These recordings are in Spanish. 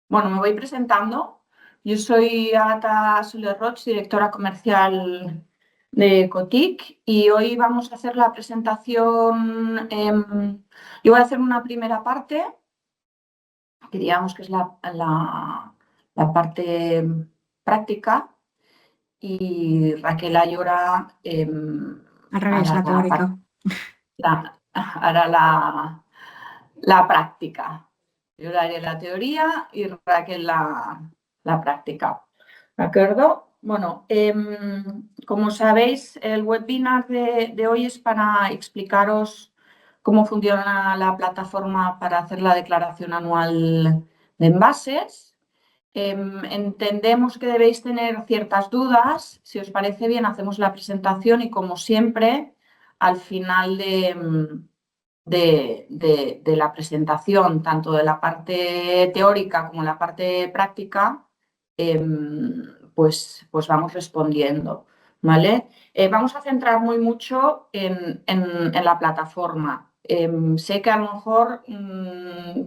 Bueno, me voy presentando. Yo soy Agata Soler-Roig, directora comercial de Cotic, y hoy vamos a hacer la presentación. Yo voy a hacer una primera parte, que digamos que es la parte práctica, y Raquel Ayora Al revés, hará la teórica. hará la práctica. Yo haré la teoría y Raquel la práctica. ¿De acuerdo? Bueno, como sabéis, el webinar de hoy es para explicaros cómo funciona la plataforma para hacer la declaración anual de envases. Entendemos que debéis tener ciertas dudas. Si os parece bien, hacemos la presentación y, como siempre, al final de la presentación, tanto de la parte teórica como la parte práctica, pues vamos respondiendo, ¿vale? Vamos a centrar muy mucho en la plataforma. Sé que a lo mejor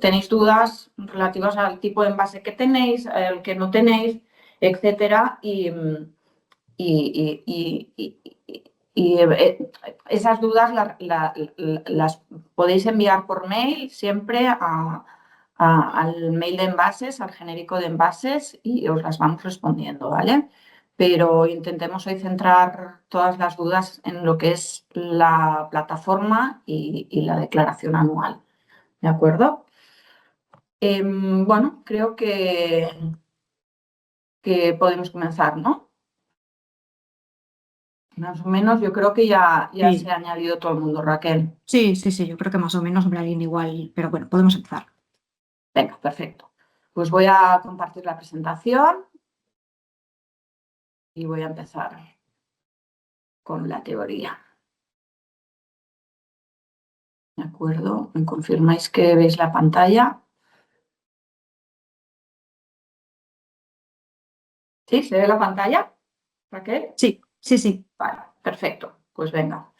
tenéis dudas relativas al tipo de envase que tenéis, al que no tenéis, etcétera, y esas dudas las podéis enviar por mail siempre al mail de envases, al genérico de envases, y os las vamos respondiendo, ¿vale? Pero intentemos hoy centrar todas las dudas en lo que es la plataforma y la declaración anual, ¿de acuerdo? Bueno, creo que podemos comenzar, ¿no? Más o menos, yo creo que ya se Sí, ha añadido todo el mundo, Raquel. sí, yo creo que más o menos sobre la línea igual, pero bueno, podemos empezar. Venga, perfecto. Pues voy a compartir la presentación y voy a empezar con la teoría. ¿De acuerdo? ¿Me confirmáis que veis la pantalla? ¿Sí? ¿Se ve la pantalla, Raquel? Sí. Vale, perfecto. Pues venga.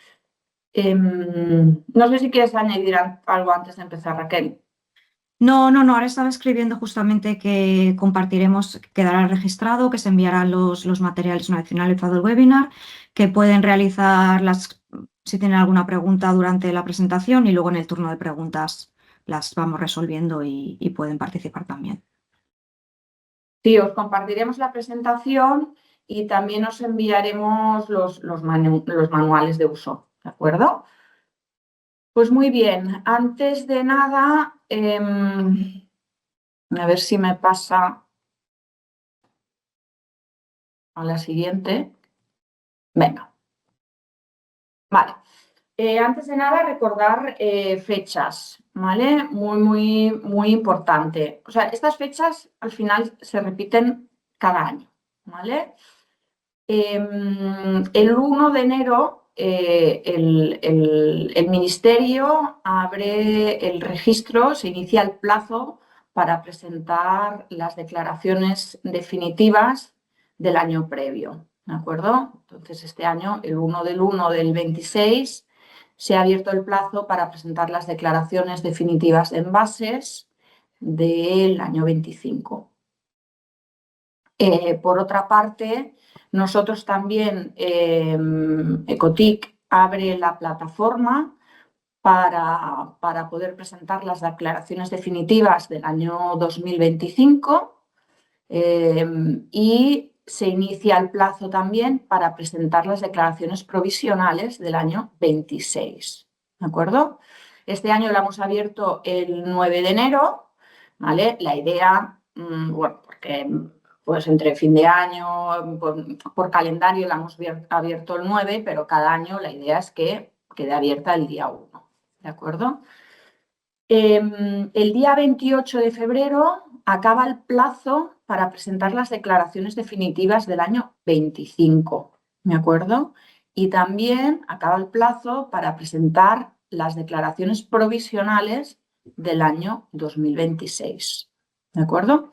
No sé si quieres añadir algo antes de empezar, Raquel. No, ahora estaba escribiendo justamente que compartiremos, quedará registrado, que se enviarán los materiales una vez finalizado el webinar, que pueden realizar si tienen alguna pregunta durante la presentación y luego en el turno de preguntas las vamos resolviendo y pueden participar también. Sí, os compartiremos la presentación y también os enviaremos los manuales de uso, ¿de acuerdo? Pues muy bien, antes de nada, a ver si me pasa a la siguiente. Venga, vale. Antes de nada, recordar fechas, ¿vale? Muy importante. O sea, estas fechas al final se repiten cada año, ¿vale? El 1 de enero el Ministerio abre el registro, se inicia el plazo para presentar las declaraciones definitivas del año previo, ¿de acuerdo? Entonces, este año, el 1 del 1 del 26, se ha abierto el plazo para presentar las declaraciones definitivas de envases del año 25. Por otra parte, nosotros también, Ecotic abre la plataforma para poder presentar las declaraciones definitivas del año 2025, y se inicia el plazo también para presentar las declaraciones provisionales del año 26. ¿De acuerdo? Este año lo hemos abierto el 9 de enero, ¿vale? La idea, bueno, porque pues entre fin de año, por calendario la hemos abierto el 9, pero cada año la idea es que quede abierta el día 1, ¿de acuerdo? El día 28 de febrero acaba el plazo para presentar las declaraciones definitivas del año 25, ¿de acuerdo? Y también acaba el plazo para presentar las declaraciones provisionales del año 2026, ¿de acuerdo?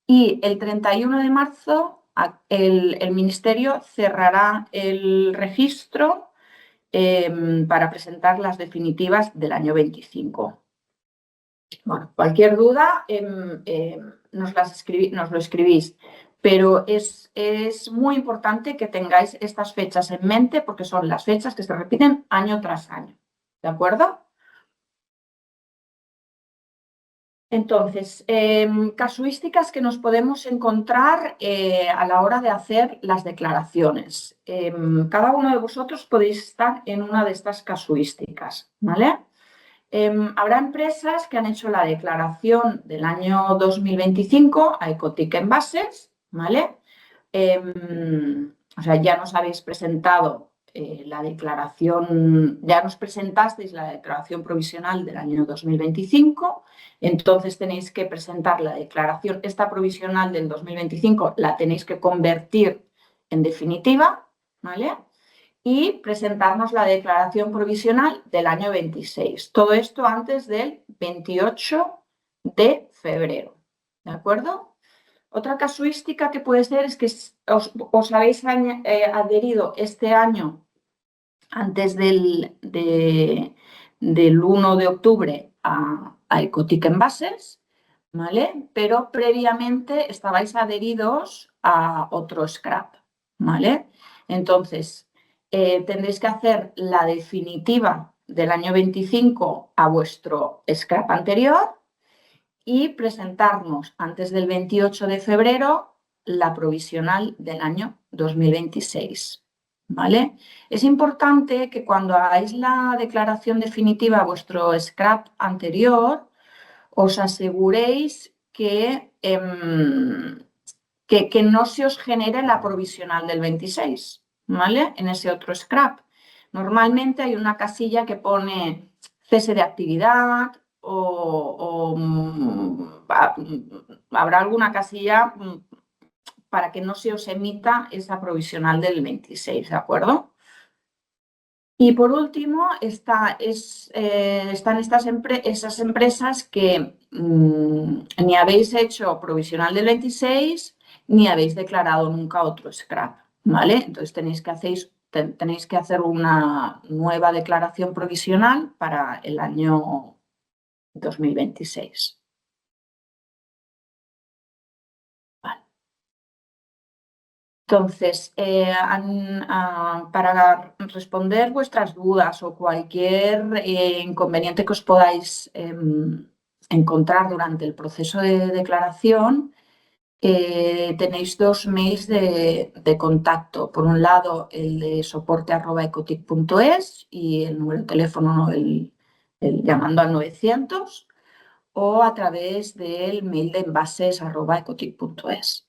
Y el 31 de marzo el Ministerio cerrará el registro para presentar las definitivas del año 25. Bueno, cualquier duda nos lo escribís, pero es muy importante que tengáis estas fechas en mente porque son las fechas que se repiten año tras año, ¿de acuerdo? Entonces, casuísticas que nos podemos encontrar a la hora de hacer las declaraciones. Cada uno de vosotros podéis estar en una de estas casuísticas, ¿vale? Habrá empresas que han hecho la declaración del año 2025 a Ecotic Envases, ¿vale? O sea, ya nos habéis presentado la declaración, ya nos presentasteis la declaración provisional del año 2025, entonces tenéis que presentar la declaración, esta provisional del 2025 la tenéis que convertir en definitiva, ¿vale? Y presentarnos la declaración provisional del año 26. Todo esto antes del 28 de febrero, ¿de acuerdo? Otra casuística que puede ser es que os habéis adherido este año antes del 1 de octubre a Ecotic Envases, ¿vale? Pero previamente estabais adheridos a otro scrap, ¿vale? Entonces, tendréis que hacer la definitiva del año 25 a vuestro scrap anterior y presentarnos antes del 28 de febrero la provisional del año 2026. ¿Vale? Es importante que cuando hagáis la declaración definitiva a vuestro scrap anterior, os aseguréis que no se os genere la provisional del 26, ¿vale? En ese otro scrap. Normalmente hay una casilla que pone cese de actividad o habrá alguna casilla para que no se os emita esa provisional del 26, ¿de acuerdo? Y por último, están esas empresas que ni habéis hecho provisional del 26 ni habéis declarado nunca otro scrap, ¿vale? Entonces tenéis que hacer una nueva declaración provisional para el año 2026. Vale. Entonces, para responder vuestras dudas o cualquier inconveniente que os podáis encontrar durante el proceso de declaración, tenéis dos mails de contacto. Por un lado, el de soporte@ecotic.es y el número de teléfono llamando al 900 o a través del mail de envases@ecotic.es.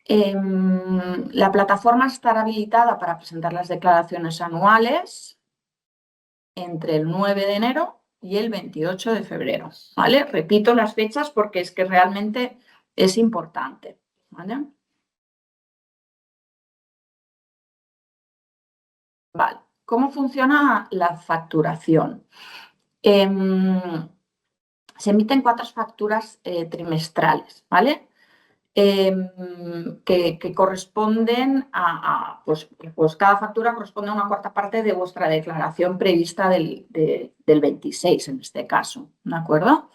La plataforma estará habilitada para presentar las declaraciones anuales entre el 9 de enero y el 28 de febrero, ¿vale? Repito las fechas porque es que realmente es importante, ¿vale? Vale. ¿Cómo funciona la facturación? Se emiten 4 facturas trimestrales, ¿vale? Que corresponden pues cada factura corresponde a una cuarta parte de vuestra declaración prevista del 26, en este caso, ¿de acuerdo?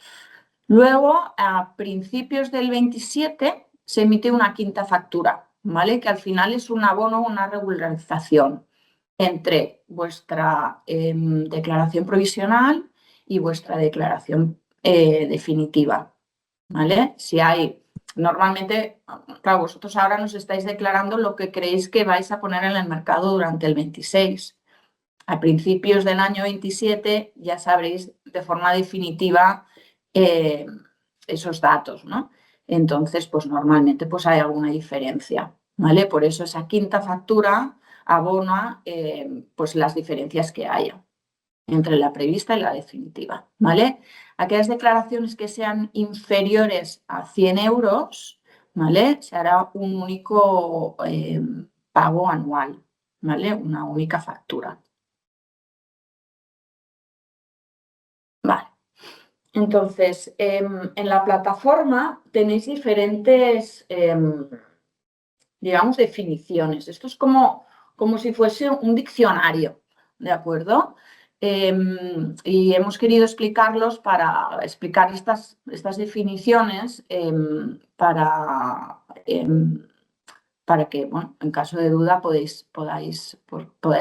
Luego, a principios del 27, se emite una quinta factura, ¿vale? Que al final es un abono, una regularización entre vuestra declaración provisional y vuestra declaración definitiva, ¿vale? Si hay, normalmente, claro, vosotros ahora nos estáis declarando lo que creéis que vais a poner en el mercado durante el 26. A principios del año 27 ya sabréis de forma definitiva esos datos, ¿no? Entonces, pues normalmente pues hay alguna diferencia, ¿vale? Por eso esa quinta factura abona pues las diferencias que haya entre la prevista y la definitiva, ¿vale? Aquellas declaraciones que sean inferiores a 100 euros, ¿vale? Se hará un único pago anual, ¿vale? Una única factura. Vale. Entonces, en la plataforma tenéis diferentes, digamos, definiciones. Esto es como si fuese un diccionario, ¿de acuerdo? Y hemos querido explicarlos para explicar estas definiciones para que, bueno, en caso de duda podáis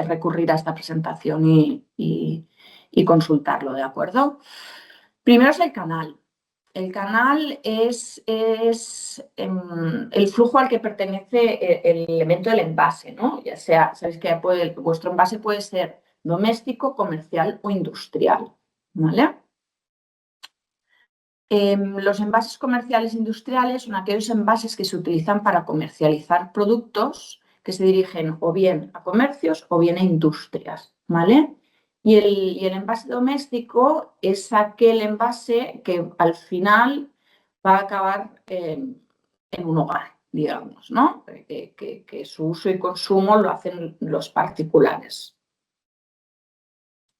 recurrir a esta presentación y consultarlo, ¿de acuerdo? Primero es el canal. El canal es el flujo al que pertenece el elemento del envase, ¿no? Ya sea, sabéis que vuestro envase puede ser doméstico, comercial o industrial, ¿vale? Los envases comerciales industriales son aquellos envases que se utilizan para comercializar productos que se dirigen o bien a comercios o bien a industrias, ¿vale? Y el envase doméstico es aquel envase que al final va a acabar en un hogar, digamos, ¿no? Que su uso y consumo lo hacen los particulares.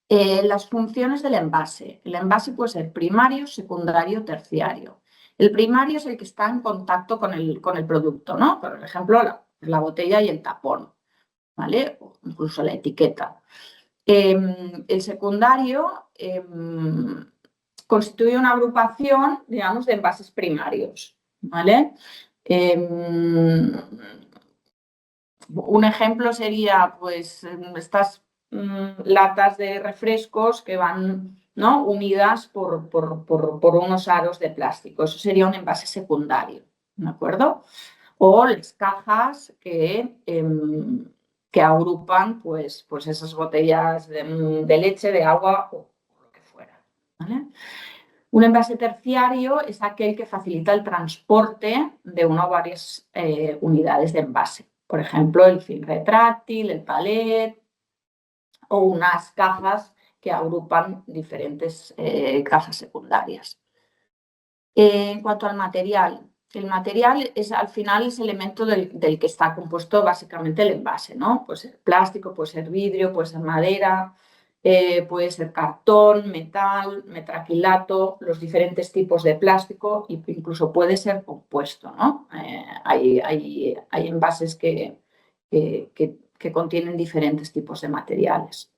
Las funciones del envase. El envase puede ser primario, secundario, terciario. El primario es el que está en contacto con el producto, ¿no? Por ejemplo, la botella y el tapón, ¿vale? O incluso la etiqueta. El secundario constituye una agrupación, digamos, de envases primarios, ¿vale? Un ejemplo sería, pues, estas latas de refrescos que van, ¿no?, unidas por unos aros de plástico. Eso sería un envase secundario, ¿de acuerdo? O las cajas que agrupan pues esas botellas de leche, de agua o lo que fuera, ¿vale? Un envase terciario es aquel que facilita el transporte de una o varias unidades de envase. Por ejemplo, el film retráctil, el palet o unas cajas que agrupan diferentes cajas secundarias. En cuanto al material, el material es al final ese elemento del que está compuesto básicamente el envase, ¿no? Puede ser plástico, puede ser vidrio, puede ser madera, puede ser cartón, metal, metraquilato, los diferentes tipos de plástico e incluso puede ser compuesto, ¿no? Hay envases que contienen diferentes tipos de materiales.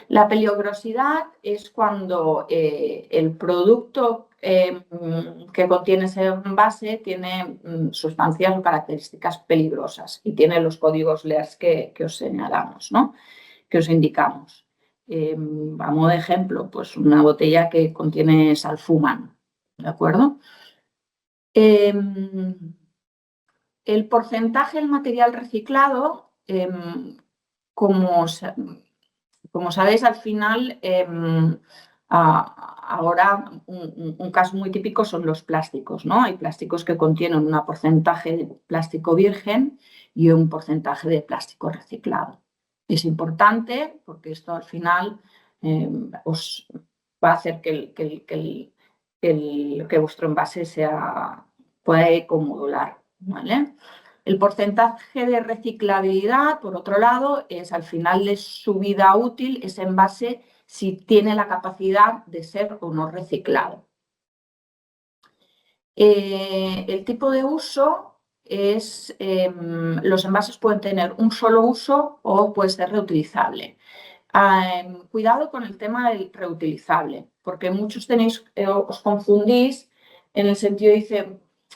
La peligrosidad es cuando el producto que contiene ese envase tiene sustancias o características peligrosas y tiene los códigos LEERS que os señalamos, ¿no?, que os indicamos. A modo de ejemplo, pues una botella que contiene salfumán, ¿de acuerdo? El porcentaje del material reciclado, como sabéis, al final, ahora un caso muy típico son los plásticos, ¿no? Hay plásticos que contienen un porcentaje de plástico virgen y un porcentaje de plástico reciclado. Es importante porque esto al final os va a hacer que vuestro envase pueda ecomodular, ¿vale? El porcentaje de reciclabilidad, por otro lado, es al final de su vida útil ese envase si tiene la capacidad de ser o no reciclado. El tipo de uso es, los envases pueden tener un solo uso o puede ser reutilizable. Cuidado con el tema del reutilizable, porque muchos os confundís en el sentido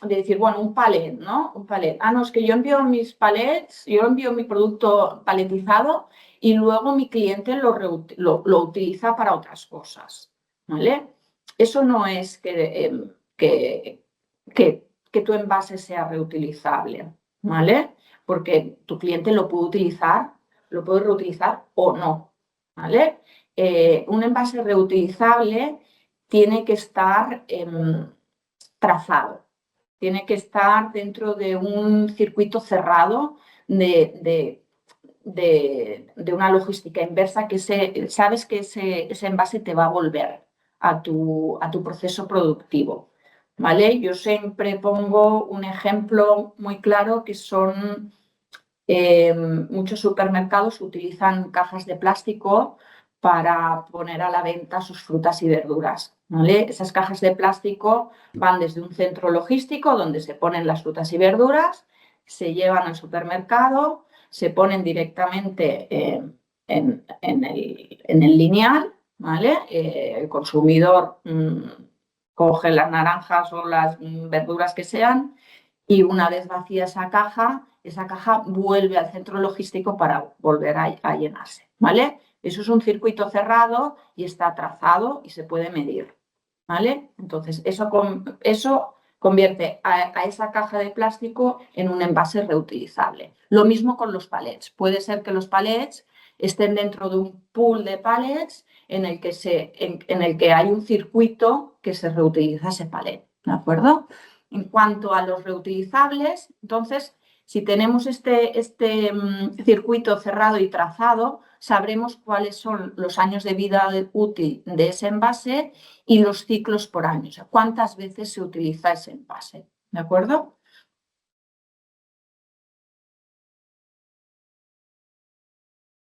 de decir, bueno, un palet, ¿no? Un palet. No, es que yo envío mis palets, yo envío mi producto paletizado y luego mi cliente lo utiliza para otras cosas, ¿vale? Eso no es que tu envase sea reutilizable, ¿vale? Porque tu cliente lo puede reutilizar o no, ¿vale? Un envase reutilizable tiene que estar trazado, tiene que estar dentro de un circuito cerrado de una logística inversa que sabes que ese envase te va a volver a tu proceso productivo, ¿vale? Yo siempre pongo un ejemplo muy claro que son muchos supermercados utilizan cajas de plástico para poner a la venta sus frutas y verduras, ¿vale? Esas cajas de plástico van desde un centro logístico donde se ponen las frutas y verduras, se llevan al supermercado, se ponen directamente en el lineal, ¿vale? El consumidor coge las naranjas o las verduras que sean y una vez vacía esa caja vuelve al centro logístico para volver a llenarse, ¿vale? Eso es un circuito cerrado y está trazado y se puede medir, ¿vale? Entonces, eso convierte a esa caja de plástico en un envase reutilizable. Lo mismo con los palets. Puede ser que los palets estén dentro de un pool de palets en el que hay un circuito que se reutiliza ese palet, ¿de acuerdo? En cuanto a los reutilizables, entonces, si tenemos este circuito cerrado y trazado, sabremos cuáles son los años de vida útil de ese envase y los ciclos por año, o sea, cuántas veces se utiliza ese envase, ¿de acuerdo?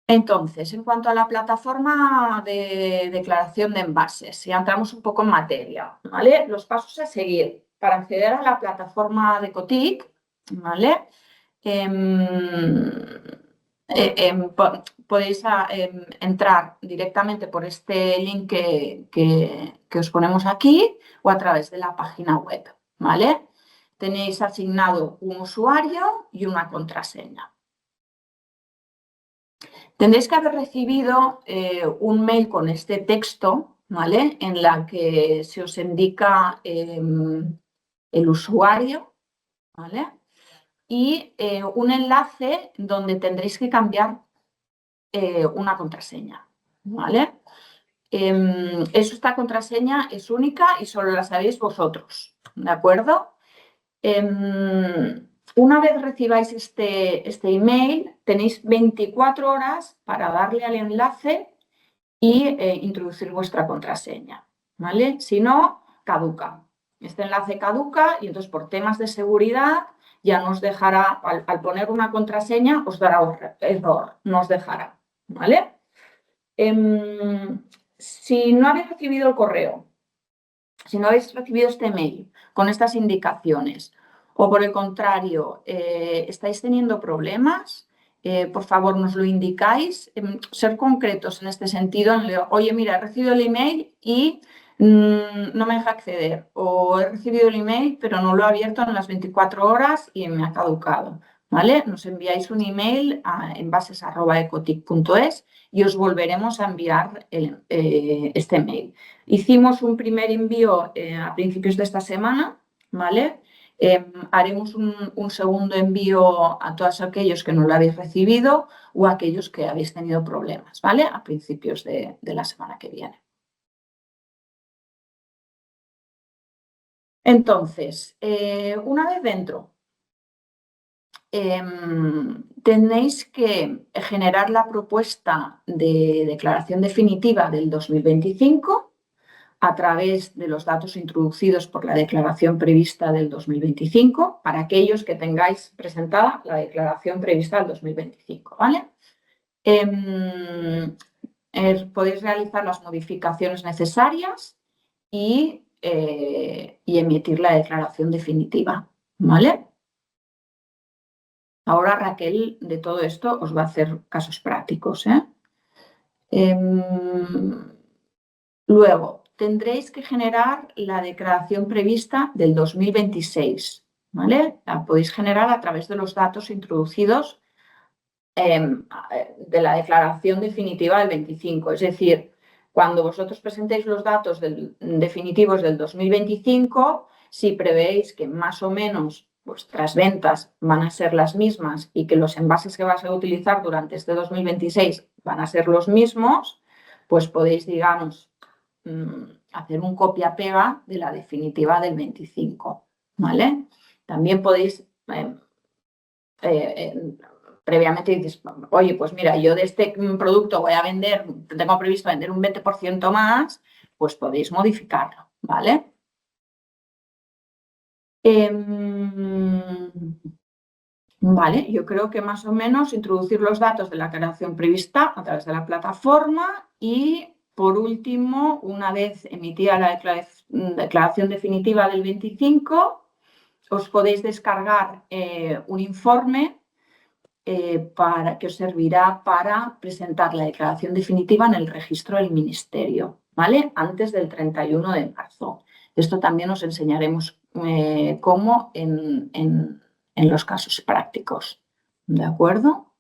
Entonces, en cuanto a la plataforma de declaración de envases, si entramos un poco en materia, ¿vale? Los pasos a seguir para acceder a la plataforma de Ecotic, ¿vale? Podéis entrar directamente por este link que os ponemos aquí o a través de la página web, ¿vale? Tenéis asignado un usuario y una contraseña. Tendréis que haber recibido un mail con este texto, ¿vale? En la que se os indica el usuario, ¿vale? Y un enlace donde tendréis que cambiar una contraseña, ¿vale? Esta contraseña es única y solo la sabéis vosotros, ¿de acuerdo? Una vez recibáis este email, tenéis 24 horas para darle al enlace y introducir vuestra contraseña, ¿vale? Si no, caduca. Este enlace caduca y entonces por temas de seguridad ya nos dejará, al poner una contraseña, os dará error, no os dejará, ¿vale? Si no habéis recibido el correo, si no habéis recibido este mail con estas indicaciones o por el contrario estáis teniendo problemas, por favor nos lo indicáis, ser concretos en este sentido, oye, mira, he recibido el email y no me deja acceder, o he recibido el email pero no lo he abierto en las 24 horas y me ha caducado, ¿vale? Nos enviáis un email a envases@ecotic.es y os volveremos a enviar este mail. Hicimos un primer envío a principios de esta semana, ¿vale? Haremos un segundo envío a todos aquellos que no lo habéis recibido o a aquellos que habéis tenido problemas, ¿vale? A principios de la semana que viene. Entonces, una vez dentro, tenéis que generar la propuesta de declaración definitiva del 2025 a través de los datos introducidos por la declaración prevista del 2025 para aquellos que tengáis presentada la declaración prevista del 2025, ¿vale? Podéis realizar las modificaciones necesarias y emitir la declaración definitiva, ¿vale? Ahora Raquel de todo esto os va a hacer casos prácticos, ¿eh? Luego, tendréis que generar la declaración prevista del 2026, ¿vale? La podéis generar a través de los datos introducidos de la declaración definitiva del 25. Es decir, cuando vosotros presentéis los datos definitivos del 2025, si prevéis que más o menos vuestras ventas van a ser las mismas y que los envases que vas a utilizar durante este 2026 van a ser los mismos, pues podéis, digamos, hacer un copia-pega de la definitiva del 25, ¿vale? También podéis, previamente dices, oye, pues mira, yo de este producto voy a vender, tengo previsto vender un 20% más, pues podéis modificarlo, ¿vale? Vale, yo creo que más o menos introducir los datos de la declaración prevista a través de la plataforma y, por último, una vez emitida la declaración definitiva del 25, os podéis descargar un informe que os servirá para presentar la declaración definitiva en el registro del Ministerio, ¿vale? Antes del 31 de marzo. Esto también os enseñaremos cómo en los casos prácticos, ¿de acuerdo?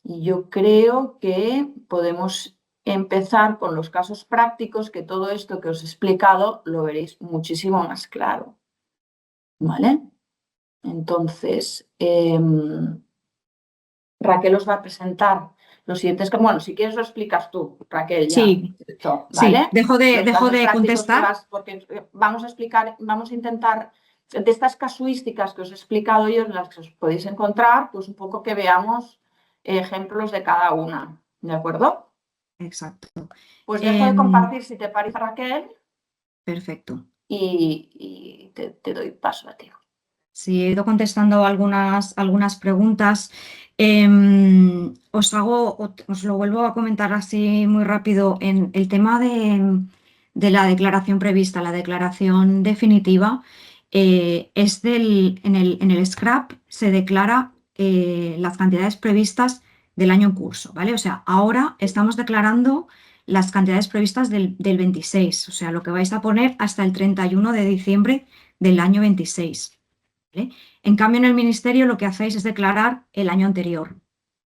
Y yo creo que podemos empezar con los casos prácticos, que todo esto que os he explicado lo veréis muchísimo más claro, ¿vale? Entonces, Raquel os va a presentar los siguientes, bueno, si quieres lo explicas tú, Raquel, ya, Sí, sí, ¿vale? dejo Los dejo casos de prácticos contestar. porque vamos a explicar, vamos a intentar, de estas casuísticas que os he explicado yo, en las que os podéis encontrar, pues un poco que veamos ejemplos de cada una, ¿de acuerdo? Exacto. Pues dejo de compartir, si te parece, Raquel, Perfecto. y te doy paso a ti. Sí, he ido contestando algunas preguntas. Os lo vuelvo a comentar así muy rápido. En el tema de la declaración prevista, la declaración definitiva, en el scrap se declara las cantidades previstas del año en curso, ¿vale? O sea, ahora estamos declarando las cantidades previstas del 26, o sea, lo que vais a poner hasta el 31 de diciembre del año 26. ¿Vale? En cambio, en el ministerio lo que hacéis es declarar el año anterior.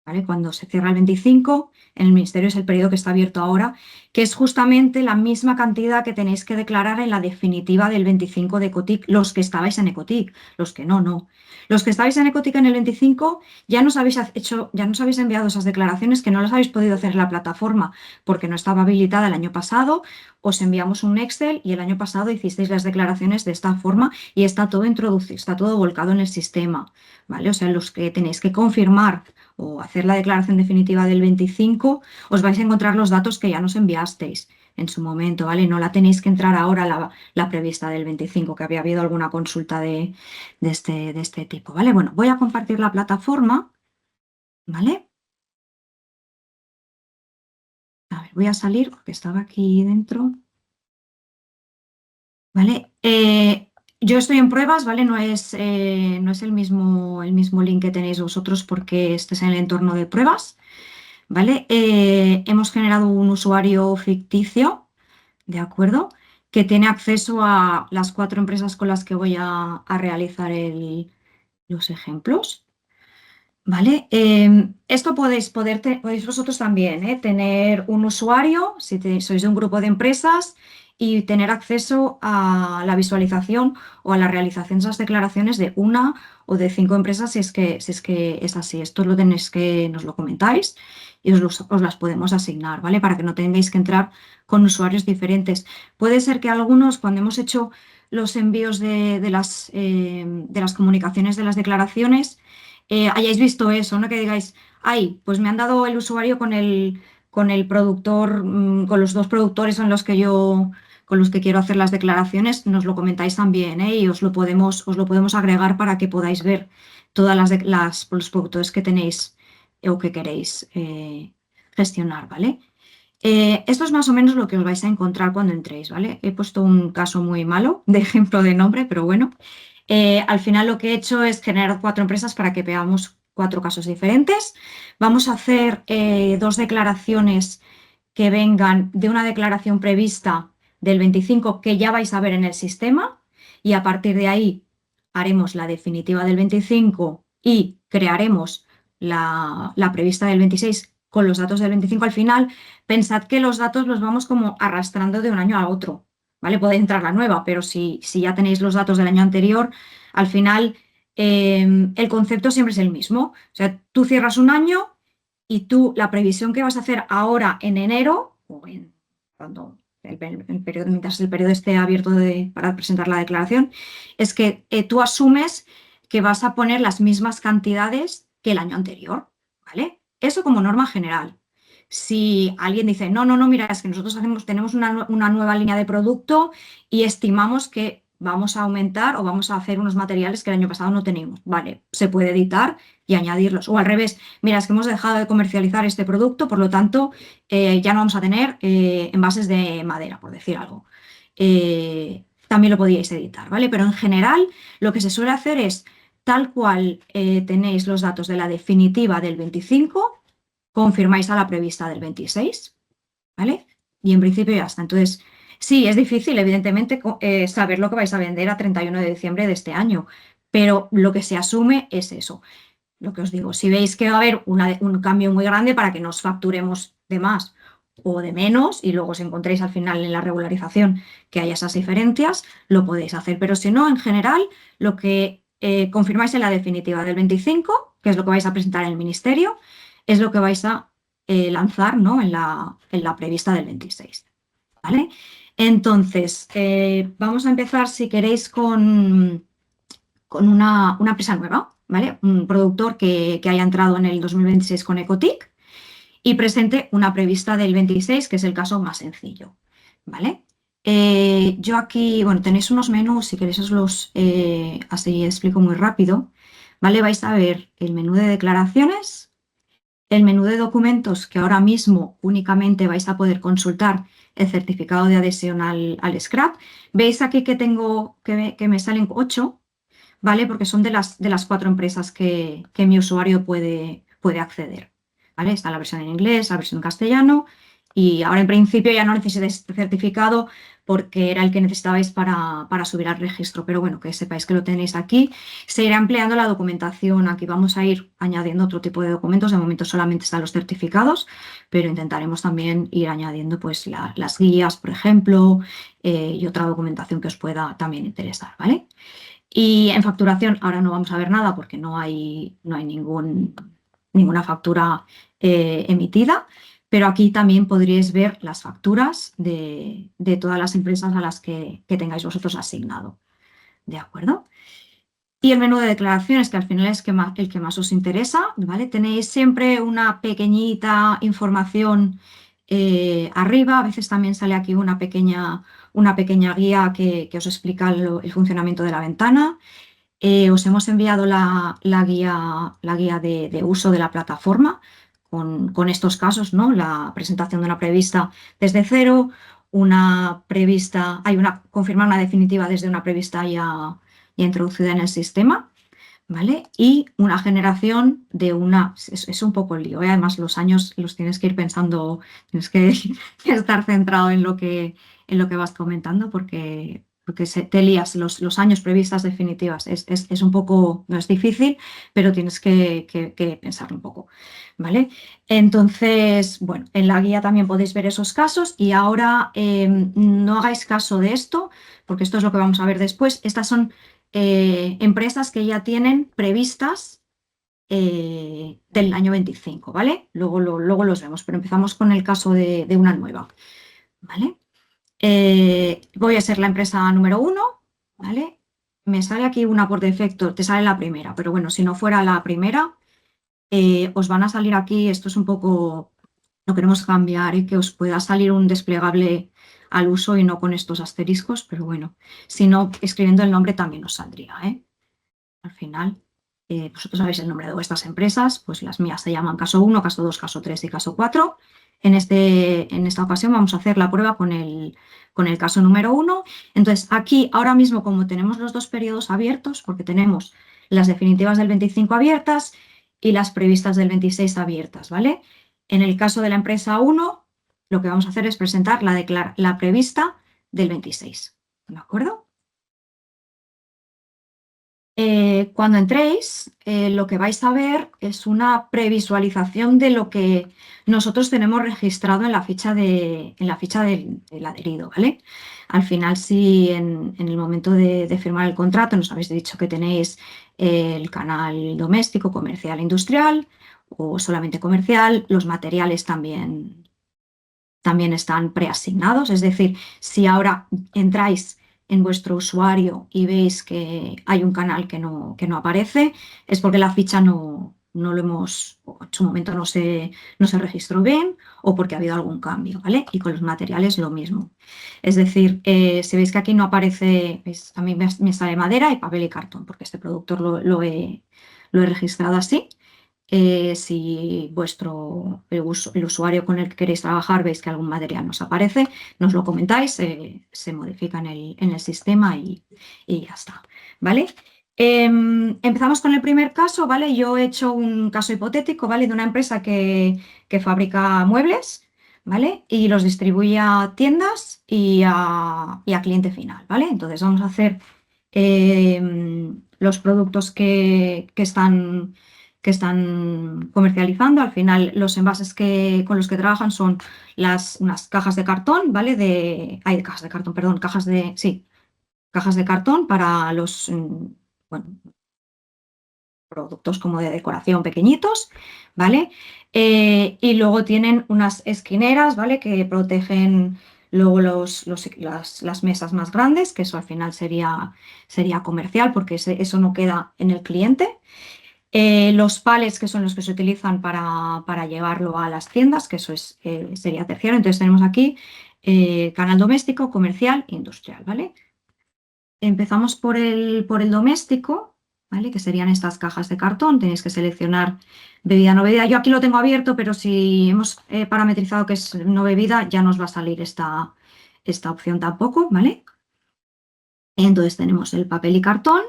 ¿Vale? Cuando se cierra el 25, en el ministerio es el periodo que está abierto ahora, que es justamente la misma cantidad que tenéis que declarar en la definitiva del 25 de Ecotic, los que estabais en Ecotic, los que no, no. Los que estabais en Ecotic en el 25 ya nos habéis enviado esas declaraciones que no las habéis podido hacer en la plataforma porque no estaba habilitada el año pasado. Os enviamos un Excel y el año pasado hicisteis las declaraciones de esta forma y está todo introducido, está todo volcado en el sistema, ¿vale? O sea, los que tenéis que confirmar o hacer la declaración definitiva del 25, os vais a encontrar los datos que ya nos enviasteis en su momento, ¿vale? No la tenéis que entrar ahora la prevista del 25, que había habido alguna consulta de este tipo, ¿vale? Bueno, voy a compartir la plataforma, ¿vale? A ver, voy a salir porque estaba aquí dentro. ¿Vale? Yo estoy en pruebas, ¿vale? No es el mismo link que tenéis vosotros porque este es en el entorno de pruebas, ¿vale? Hemos generado un usuario ficticio, ¿de acuerdo? Que tiene acceso a las 4 empresas con las que voy a realizar los ejemplos, ¿vale? Esto podéis vosotros también, tener un usuario, si sois de un grupo de empresas, y tener acceso a la visualización o a la realización de esas declaraciones de una o de 5 empresas si es que es así. Esto lo tenéis que, nos lo comentáis y os las podemos asignar, ¿vale? Para que no tengáis que entrar con usuarios diferentes. Puede ser que algunos, cuando hemos hecho los envíos de las comunicaciones de las declaraciones, hayáis visto eso, ¿no? Que digáis, ay, pues me han dado el usuario con el productor, con los 2 productores con los que quiero hacer las declaraciones, nos lo comentáis también, y os lo podemos agregar para que podáis ver todas los productores que tenéis o que queréis gestionar, ¿vale? Esto es más o menos lo que os vais a encontrar cuando entréis, ¿vale? He puesto un caso muy malo de ejemplo de nombre, pero bueno. Al final lo que he hecho es generar 4 empresas para que veamos 4 casos diferentes. Vamos a hacer 2 declaraciones que vengan de una declaración prevista del 25 que ya vais a ver en el sistema y a partir de ahí haremos la definitiva del 25 y crearemos la prevista del 26 con los datos del 25 al final. Pensad que los datos los vamos como arrastrando de un año a otro, ¿vale? Puede entrar la nueva, pero si ya tenéis los datos del año anterior, al final el concepto siempre es el mismo. O sea, tú cierras un año y tú la previsión que vas a hacer ahora en enero, o cuando el periodo, mientras el periodo esté abierto para presentar la declaración, es que tú asumes que vas a poner las mismas cantidades que el año anterior, ¿vale? Eso como norma general. Si alguien dice, no, mira, es que nosotros tenemos una nueva línea de producto y estimamos que vamos a aumentar o vamos a hacer unos materiales que el año pasado no teníamos, vale, se puede editar y añadirlos. O al revés, mira, es que hemos dejado de comercializar este producto, por lo tanto, ya no vamos a tener envases de madera, por decir algo. También lo podíais editar, ¿vale? Pero en general, lo que se suele hacer es tal cual tenéis los datos de la definitiva del 25, confirmáis a la prevista del 26, ¿vale? Y en principio ya está. Entonces, sí, es difícil, evidentemente, saber lo que vais a vender a 31 de diciembre de este año, pero lo que se asume es eso. Lo que os digo, si veis que va a haber un cambio muy grande para que nos facturemos de más o de menos y luego os encontréis al final en la regularización que haya esas diferencias, lo podéis hacer. Pero si no, en general, lo que confirmáis en la definitiva del 25, que es lo que vais a presentar en el ministerio, es lo que vais a lanzar, ¿no? en la prevista del 26. ¿Vale? Entonces, vamos a empezar, si queréis, con una empresa nueva, ¿vale? Un productor que haya entrado en el 2026 con Ecotic y presente una prevista del 26, que es el caso más sencillo, ¿vale? Yo aquí, bueno, tenéis unos menús, si queréis os los así explico muy rápido, ¿vale? Vais a ver el menú de declaraciones, el menú de documentos, que ahora mismo únicamente vais a poder consultar el certificado de adhesión al scrap. Veis aquí que que me salen 8, ¿vale? Porque son de las 4 empresas que mi usuario puede acceder, ¿vale? Está la versión en inglés, la versión en castellano y ahora en principio ya no necesitáis este certificado porque era el que necesitabais para subir al registro, pero bueno, que sepáis que lo tenéis aquí. Se irá empleando la documentación, aquí vamos a ir añadiendo otro tipo de documentos, de momento solamente están los certificados, pero intentaremos también ir añadiendo pues las guías, por ejemplo, y otra documentación que os pueda también interesar, ¿vale? Y en facturación ahora no vamos a ver nada porque no hay ninguna factura emitida, pero aquí también podríais ver las facturas de todas las empresas a las que tengáis vosotros asignado. ¿De acuerdo? Y el menú de declaraciones, que al final es el que más os interesa, ¿vale? Tenéis siempre una pequeñita información arriba, a veces también sale aquí una pequeña guía que os explica el funcionamiento de la ventana. Os hemos enviado la guía de uso de la plataforma con estos casos, ¿no? La presentación de una prevista desde cero, confirmar una definitiva desde una prevista ya introducida en el sistema, ¿vale? Y una generación de es un poco el lío, ¿eh? Además los años los tienes que ir pensando, tienes que estar centrado en lo que vas comentando porque te lías los años previstas definitivas. Es un poco, no es difícil, pero tienes que pensarlo un poco, ¿vale? Entonces, bueno, en la guía también podéis ver esos casos y ahora no hagáis caso de esto, porque esto es lo que vamos a ver después. Estas son empresas que ya tienen previstas del año 25, ¿vale? Luego los vemos, pero empezamos con el caso de una nueva, ¿vale? Voy a ser la empresa número 1, ¿vale? Me sale aquí una por defecto, te sale la primera, pero bueno, si no fuera la primera, os van a salir aquí, esto es un poco, lo queremos cambiar, que os pueda salir un desplegable al uso y no con estos asteriscos, pero bueno, si no, escribiendo el nombre también os saldría, ¿eh? Al final, vosotros sabéis el nombre de vuestras empresas, pues las mías se llaman caso 1, caso 2, caso 3 y caso 4. En esta ocasión vamos a hacer la prueba con el caso número 1. Entonces, aquí ahora mismo, como tenemos los dos periodos abiertos, porque tenemos las definitivas del 25 abiertas y las previstas del 26 abiertas, ¿vale? En el caso de la empresa 1, lo que vamos a hacer es presentar la prevista del 26, ¿de acuerdo? Cuando entréis, lo que vais a ver es una previsualización de lo que nosotros tenemos registrado en la ficha del adherido, ¿vale? Al final, si en el momento de firmar el contrato nos habéis dicho que tenéis el canal doméstico, comercial, industrial o solamente comercial, los materiales también están preasignados, es decir, si ahora entráis en vuestro usuario y veis que hay un canal que no aparece, es porque la ficha no lo hemos, o en su momento no se registró bien o porque ha habido algún cambio, ¿vale? Y con los materiales lo mismo. Es decir, si veis que aquí no aparece, ¿veis? A mí me sale madera y papel y cartón, porque este productor lo he registrado así. Si el usuario con el que queréis trabajar veis que algún material nos aparece, nos lo comentáis, se modifica en el sistema y ya está, ¿vale? Empezamos con el primer caso, ¿vale? Yo he hecho un caso hipotético, ¿vale? De una empresa que fabrica muebles, ¿vale? Y los distribuye a tiendas y a cliente final, ¿vale? Entonces vamos a hacer los productos que están comercializando. Al final, los envases con los que trabajan son unas cajas de cartón, ¿vale? Cajas de cartón, perdón, sí, cajas de cartón para los, bueno, productos como de decoración pequeñitos, ¿vale? Y luego tienen unas esquineras, ¿vale? Que protegen luego las mesas más grandes, que eso al final sería comercial porque eso no queda en el cliente. Los palets, que son los que se utilizan para llevarlo a las tiendas, que eso sería terciario. Entonces tenemos aquí canal doméstico, comercial e industrial, ¿vale? Empezamos por el doméstico, ¿vale? Que serían estas cajas de cartón. Tenéis que seleccionar bebida no bebida. Yo aquí lo tengo abierto, pero si hemos parametrizado que es no bebida, ya nos va a salir esta opción tampoco, ¿vale? Entonces tenemos el papel y cartón.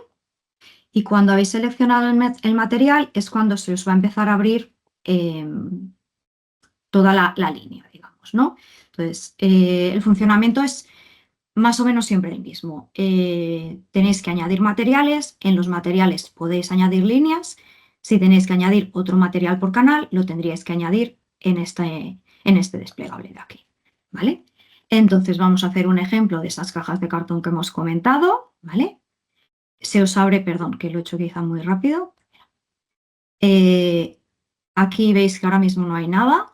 Y cuando habéis seleccionado el material es cuando se os va a empezar a abrir toda la línea, digamos, ¿no? Entonces, el funcionamiento es más o menos siempre el mismo. Tenéis que añadir materiales, en los materiales podéis añadir líneas. Si tenéis que añadir otro material por canal, lo tendríais que añadir en este desplegable de aquí, ¿vale? Entonces vamos a hacer un ejemplo de esas cajas de cartón que hemos comentado, ¿vale? Se os abre, perdón, que lo he hecho quizá muy rápido. Aquí veis que ahora mismo no hay nada.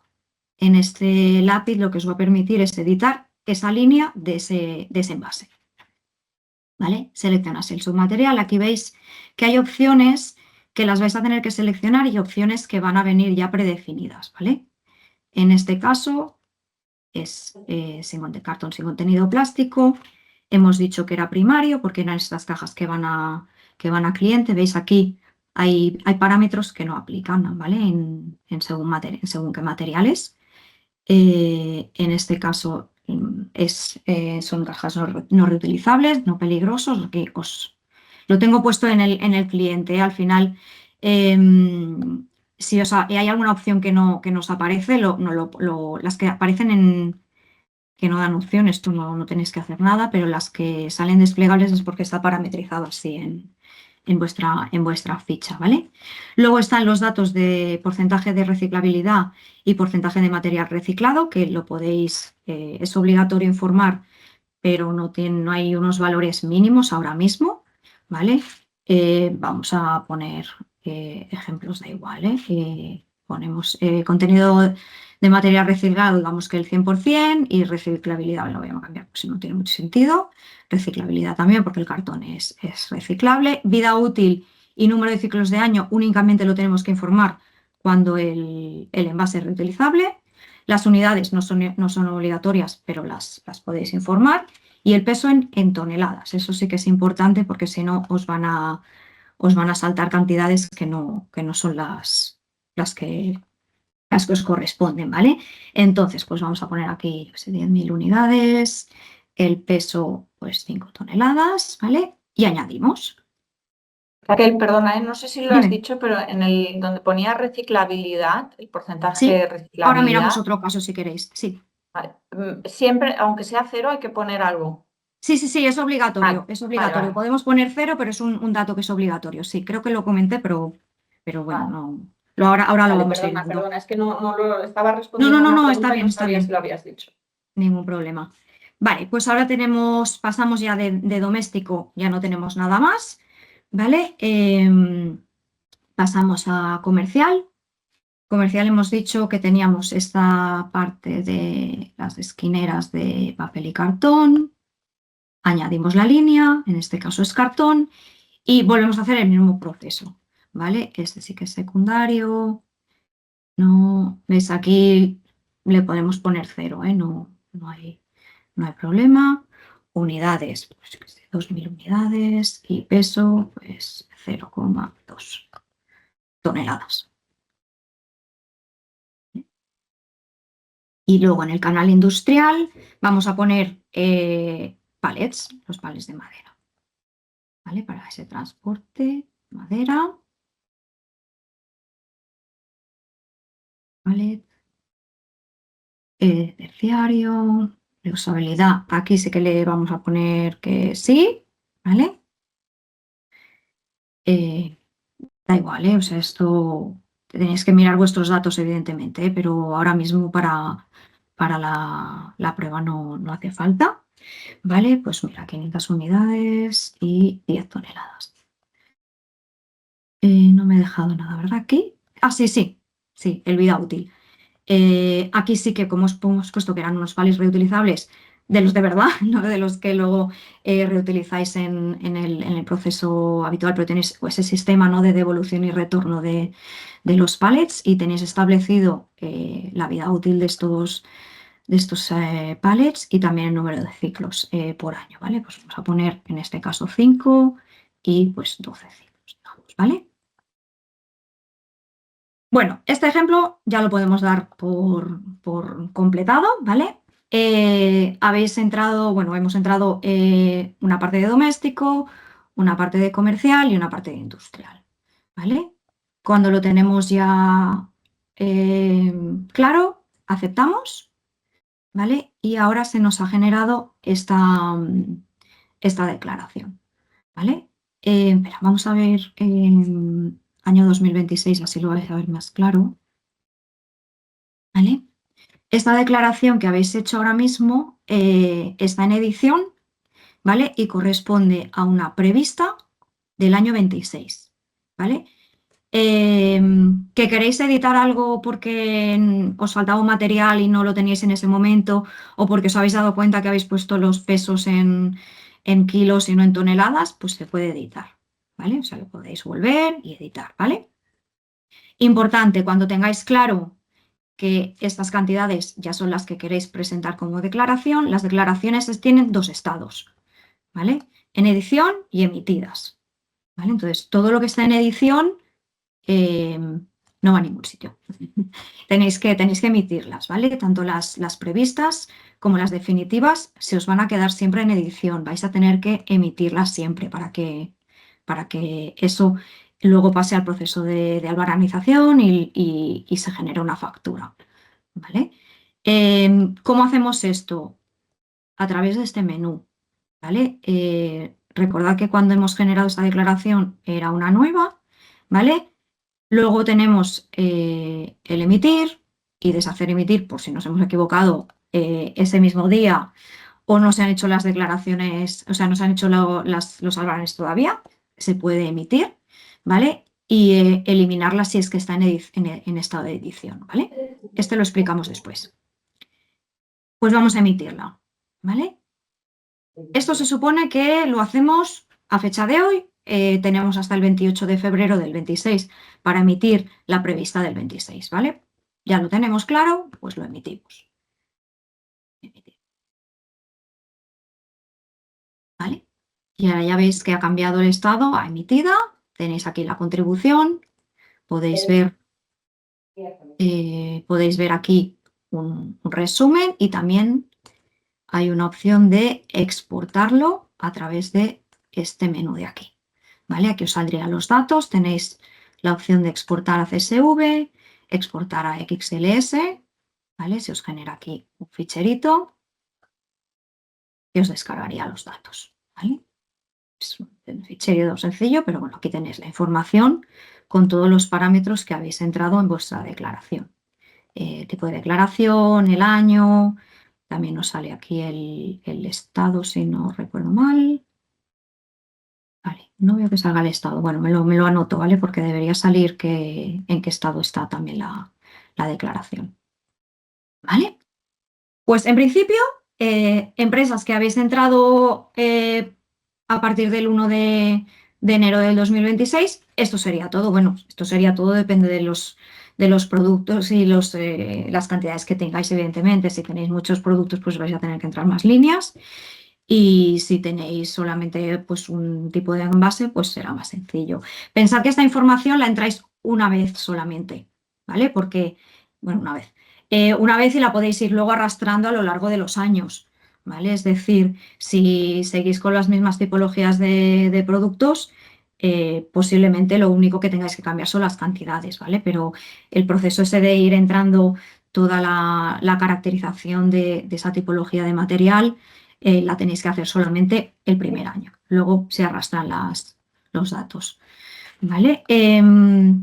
En este lápiz lo que os va a permitir es editar esa línea de ese envase. ¿Vale? Seleccionas el submaterial. Aquí veis que hay opciones que las vais a tener que seleccionar y opciones que van a venir ya predefinidas, ¿vale? En este caso es cartón sin contenido plástico. Hemos dicho que era primario porque eran estas cajas que van a cliente. Veis aquí hay parámetros que no aplican, ¿vale? En según qué materiales. En este caso son cajas no reutilizables, no peligrosos. Aquí lo tengo puesto en el cliente. Al final, si hay alguna opción que nos aparece, las que aparecen que no dan opción, esto no tenéis que hacer nada, pero las que salen desplegables es porque está parametrizado así en vuestra ficha, ¿vale? Luego están los datos de porcentaje de reciclabilidad y porcentaje de material reciclado, que lo podéis, es obligatorio informar, pero no hay unos valores mínimos ahora mismo, ¿vale? Vamos a poner ejemplos, da igual, ¿eh? Ponemos contenido de material reciclado, digamos que el 100%, y reciclabilidad lo voy a cambiar, pues si no tiene mucho sentido. Reciclabilidad también, porque el cartón es reciclable. Vida útil y número de ciclos de año únicamente lo tenemos que informar cuando el envase es reutilizable. Las unidades no son obligatorias, pero las podéis informar. Y el peso en toneladas. Eso sí que es importante porque si no os van a saltar cantidades que no son las que os corresponden, ¿vale? Entonces, pues vamos a poner aquí 10.000 unidades, el peso, pues 5 toneladas, ¿vale? Y añadimos. Raquel, perdona, no sé si lo has Dime. dicho, pero donde ponía reciclabilidad, el porcentaje de Sí, ahora miramos reciclabilidad, otro caso si queréis. Sí, vale, siempre, aunque sea cero, hay que poner algo. sí, sí, sí, es obligatorio, Vale, es vale, obligatorio. vale, Podemos poner cero, pero es un dato que es obligatorio. Sí, creo que lo comenté, pero bueno, vale. no. Ahora lo Vale, vamos a ir perdona, viendo. perdona, es que no lo estaba No, no, respondiendo a no, una no, está pregunta y bien, no está sabía si bien. lo habías dicho. Ningún problema. Vale, pues ahora pasamos ya de doméstico, ya no tenemos nada más, ¿vale? Pasamos a comercial. Comercial hemos dicho que teníamos esta parte de las esquineras de papel y cartón. Añadimos la línea, en este caso es cartón, y volvemos a hacer el mismo proceso, ¿vale? Este sí que es secundario. No, ¿ves? Aquí le podemos poner cero, ¿eh? No hay problema. Unidades, pues 2.000 unidades y peso, pues 0,2 toneladas. Y luego en el canal industrial vamos a poner palets, los palets de madera. ¿vale? Para ese transporte, madera, ¿vale? Terciario, reusabilidad, aquí sí que le vamos a poner que sí, ¿vale? Da igual, o sea, esto tenéis que mirar vuestros datos, evidentemente, pero ahora mismo para la prueba no hace falta, ¿vale? Pues mira, 500 unidades y 10 toneladas. No me he dejado nada, ¿verdad? Aquí. Ah, sí, el vida útil. Aquí sí que, como os hemos puesto que eran unos pallets reutilizables, de los de verdad, no de los que luego reutilizáis en el proceso habitual, pero tenéis ese sistema, ¿no?, de devolución y retorno de los pallets y tenéis establecido la vida útil de estos pallets y también el número de ciclos por año, ¿vale? Pues vamos a poner en este caso 5 y pues 12 ciclos, digamos, ¿vale? Bueno, este ejemplo ya lo podemos dar por completado, ¿vale? Habéis entrado, bueno, hemos entrado una parte de doméstico, una parte de comercial y una parte de industrial, ¿vale? Cuando lo tenemos ya claro, aceptamos, ¿vale? Y ahora se nos ha generado esta declaración, ¿vale? Espera, vamos a ver año 2026, así lo vais a ver más claro, ¿vale? Esta declaración que habéis hecho ahora mismo está en edición, ¿vale? Y corresponde a una prevista del año 26, ¿vale? Que queréis editar algo porque os faltaba un material y no lo teníais en ese momento o porque os habéis dado cuenta que habéis puesto los pesos en kilos y no en toneladas, pues se puede editar, ¿vale? O sea, lo podéis volver y editar, ¿vale? Importante, cuando tengáis claro que estas cantidades ya son las que queréis presentar como declaración, las declaraciones tienen dos estados, ¿vale? En edición y emitidas, ¿vale? Entonces, todo lo que está en edición no va a ningún sitio. tenéis que emitirlas, ¿vale? Tanto las previstas como las definitivas se os van a quedar siempre en edición. Vais a tener que emitirlas siempre para que eso luego pase al proceso de albaranización y se genere una factura, ¿vale? ¿Cómo hacemos esto? A través de este menú, ¿vale? Recordad que cuando hemos generado esta declaración era una nueva, ¿vale? Luego tenemos el emitir y deshacer emitir por si nos hemos equivocado ese mismo día o no se han hecho las declaraciones, o sea, no se han hecho los albaranes todavía, se puede emitir, ¿vale? Y eliminarla si es que está en estado de edición, ¿vale? Este lo explicamos después. Pues vamos a emitirla, ¿vale? Esto se supone que lo hacemos a fecha de hoy. Tenemos hasta el 28 de febrero del 26 para emitir la prevista del 26, ¿vale? Ya lo tenemos claro, pues lo emitimos. ¿Vale? Y ahora ya veis que ha cambiado el estado a emitida. Tenéis aquí la contribución. Podéis ver aquí un resumen y también hay una opción de exportarlo a través de este menú de aquí. ¿Vale? Aquí os saldrían los datos, tenéis la opción de exportar a CSV, exportar a XLS, ¿vale? Se os genera aquí un ficherito y os descargaría los datos, ¿vale? Es un fichero sencillo, pero bueno, aquí tenéis la información con todos los parámetros que habéis entrado en vuestra declaración. Tipo de declaración, el año, también nos sale aquí el estado, si no recuerdo mal. Vale, no veo que salga el estado. Bueno, me lo anoto, ¿vale? Porque debería salir en qué estado está también la declaración. ¿Vale? Pues en principio, empresas que habéis entrado a partir del 1 de enero del 2026, esto sería todo. Bueno, esto sería todo, depende de los productos y las cantidades que tengáis, evidentemente. Si tenéis muchos productos, pues vais a tener que entrar más líneas. Y si tenéis solamente pues, un tipo de envase, pues será más sencillo. Pensad que esta información la entráis una vez solamente, ¿vale? Porque, bueno, una vez y la podéis ir luego arrastrando a lo largo de los años. ¿vale? Es decir, si seguís con las mismas tipologías de productos, posiblemente lo único que tengáis que cambiar son las cantidades, ¿vale? Pero el proceso ese de ir entrando toda la caracterización de esa tipología de material, la tenéis que hacer solamente el primer año. Luego se arrastran los datos, ¿vale?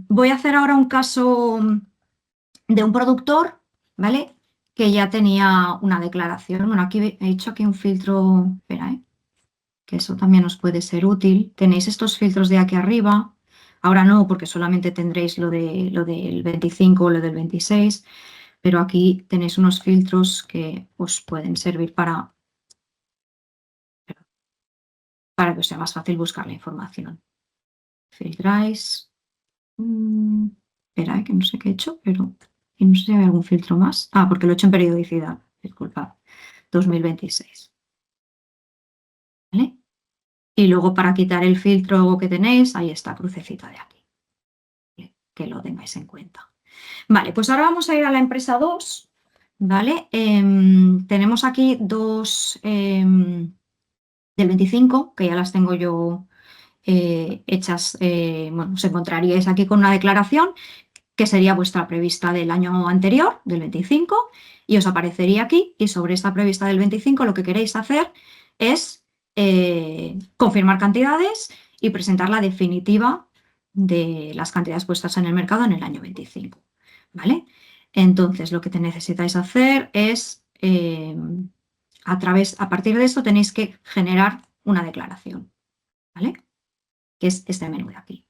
Voy a hacer ahora un caso de un productor, ¿vale? Que ya tenía una declaración. Bueno, aquí he hecho aquí un filtro, espera, que eso también os puede ser útil. Tenéis estos filtros de aquí arriba. Ahora no, porque solamente tendréis lo del 25 o lo del 26, pero aquí tenéis unos filtros que os pueden servir para que os sea más fácil buscar la información. Filtráis. Espera, que no sé qué he hecho, pero y no sé si hay algún filtro más. Ah, porque lo he hecho en periodicidad. Disculpad. 2026. ¿Vale? Y luego para quitar el filtro que tenéis, ahí está, crucecita de aquí. ¿Vale? Que lo tengáis en cuenta. Vale, pues ahora vamos a ir a la empresa 2. ¿Vale? Tenemos aquí dos del 25, que ya las tengo yo hechas. Bueno, os encontraríais aquí con una declaración que sería vuestra prevista del año anterior, del 25, y os aparecería aquí. Y sobre esta prevista del 25 lo que queréis hacer es confirmar cantidades y presentar la definitiva de las cantidades puestas en el mercado en el año 25. ¿Vale? Entonces, lo que te necesitáis hacer es, a partir de esto, tenéis que generar una declaración, ¿vale? Que es este menú de aquí.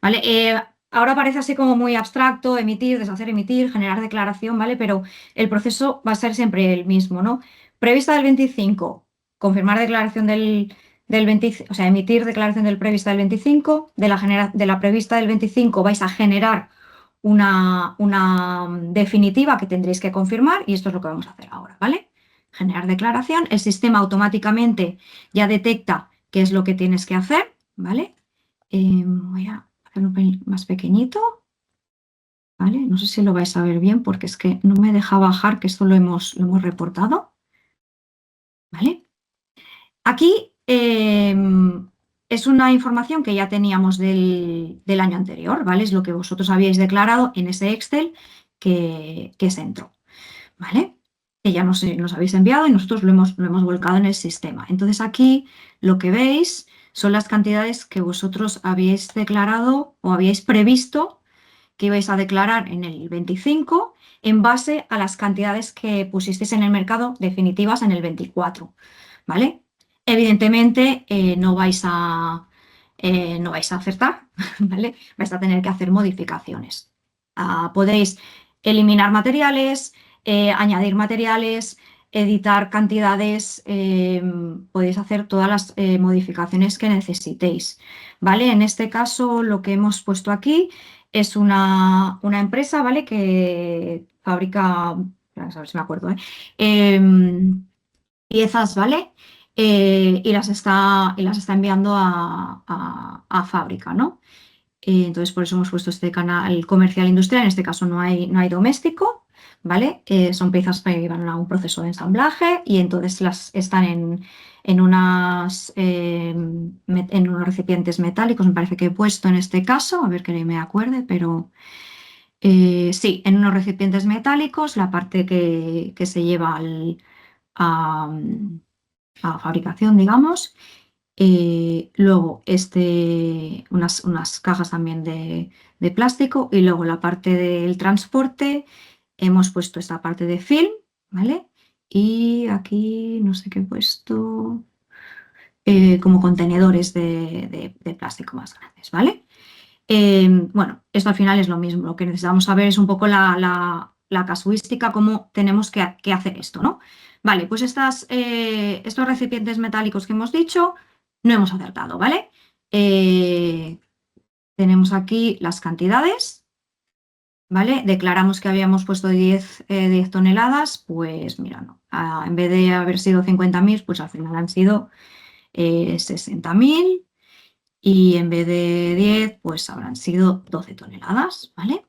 ¿Vale? Ahora parece así como muy abstracto, emitir, deshacer, emitir, generar declaración, ¿vale? Pero el proceso va a ser siempre el mismo, ¿no? Prevista del 25, confirmar declaración del 25, o sea, emitir declaración del prevista del 25, de la prevista del 25 vais a generar una definitiva que tendréis que confirmar y esto es lo que vamos a hacer ahora, ¿vale? Generar declaración, el sistema automáticamente ya detecta qué es lo que tienes que hacer, ¿vale? Voy a hacerlo un pelín más pequeñito, ¿vale? No sé si lo vais a ver bien porque es que no me deja bajar, que esto lo hemos reportado, ¿vale? Aquí es una información que ya teníamos del año anterior, ¿vale? Es lo que vosotros habíais declarado en ese Excel que se entró, ¿vale? Que ya nos habéis enviado y nosotros lo hemos volcado en el sistema. Entonces aquí lo que veis son las cantidades que vosotros habíais declarado o habíais previsto que ibais a declarar en el 25 en base a las cantidades que pusisteis en el mercado definitivas en el 24, ¿vale? Evidentemente no vais a acertar, ¿vale? Vais a tener que hacer modificaciones. Podéis eliminar materiales, añadir materiales, editar cantidades, podéis hacer todas las modificaciones que necesitéis, ¿vale? En este caso lo que hemos puesto aquí es una empresa, ¿vale? Que fabrica, a ver si me acuerdo, piezas, ¿vale? Y las está enviando a fábrica, ¿no? Entonces, por eso hemos puesto este canal comercial industrial. En este caso no hay doméstico, ¿vale? Son piezas que van a un proceso de ensamblaje y entonces las están en unos recipientes metálicos, me parece que he puesto en este caso, a ver que me acuerde, pero sí, en unos recipientes metálicos, la parte que se lleva a fabricación, digamos. Luego unas cajas también de plástico y luego la parte del transporte hemos puesto esta parte de film, ¿vale? Y aquí no sé qué he puesto, como contenedores de plástico más grandes, ¿vale? Bueno, esto al final es lo mismo, lo que necesitamos saber es un poco la casuística, cómo tenemos que hacer esto, ¿no? Vale, pues estos recipientes metálicos que hemos dicho, no hemos acertado, ¿vale? Tenemos aquí las cantidades, ¿vale? Declaramos que habíamos puesto 10 toneladas, pues mira, no. En vez de haber sido 50.000, pues al final han sido 60.000 y en vez de 10, pues habrán sido 12 toneladas, ¿vale?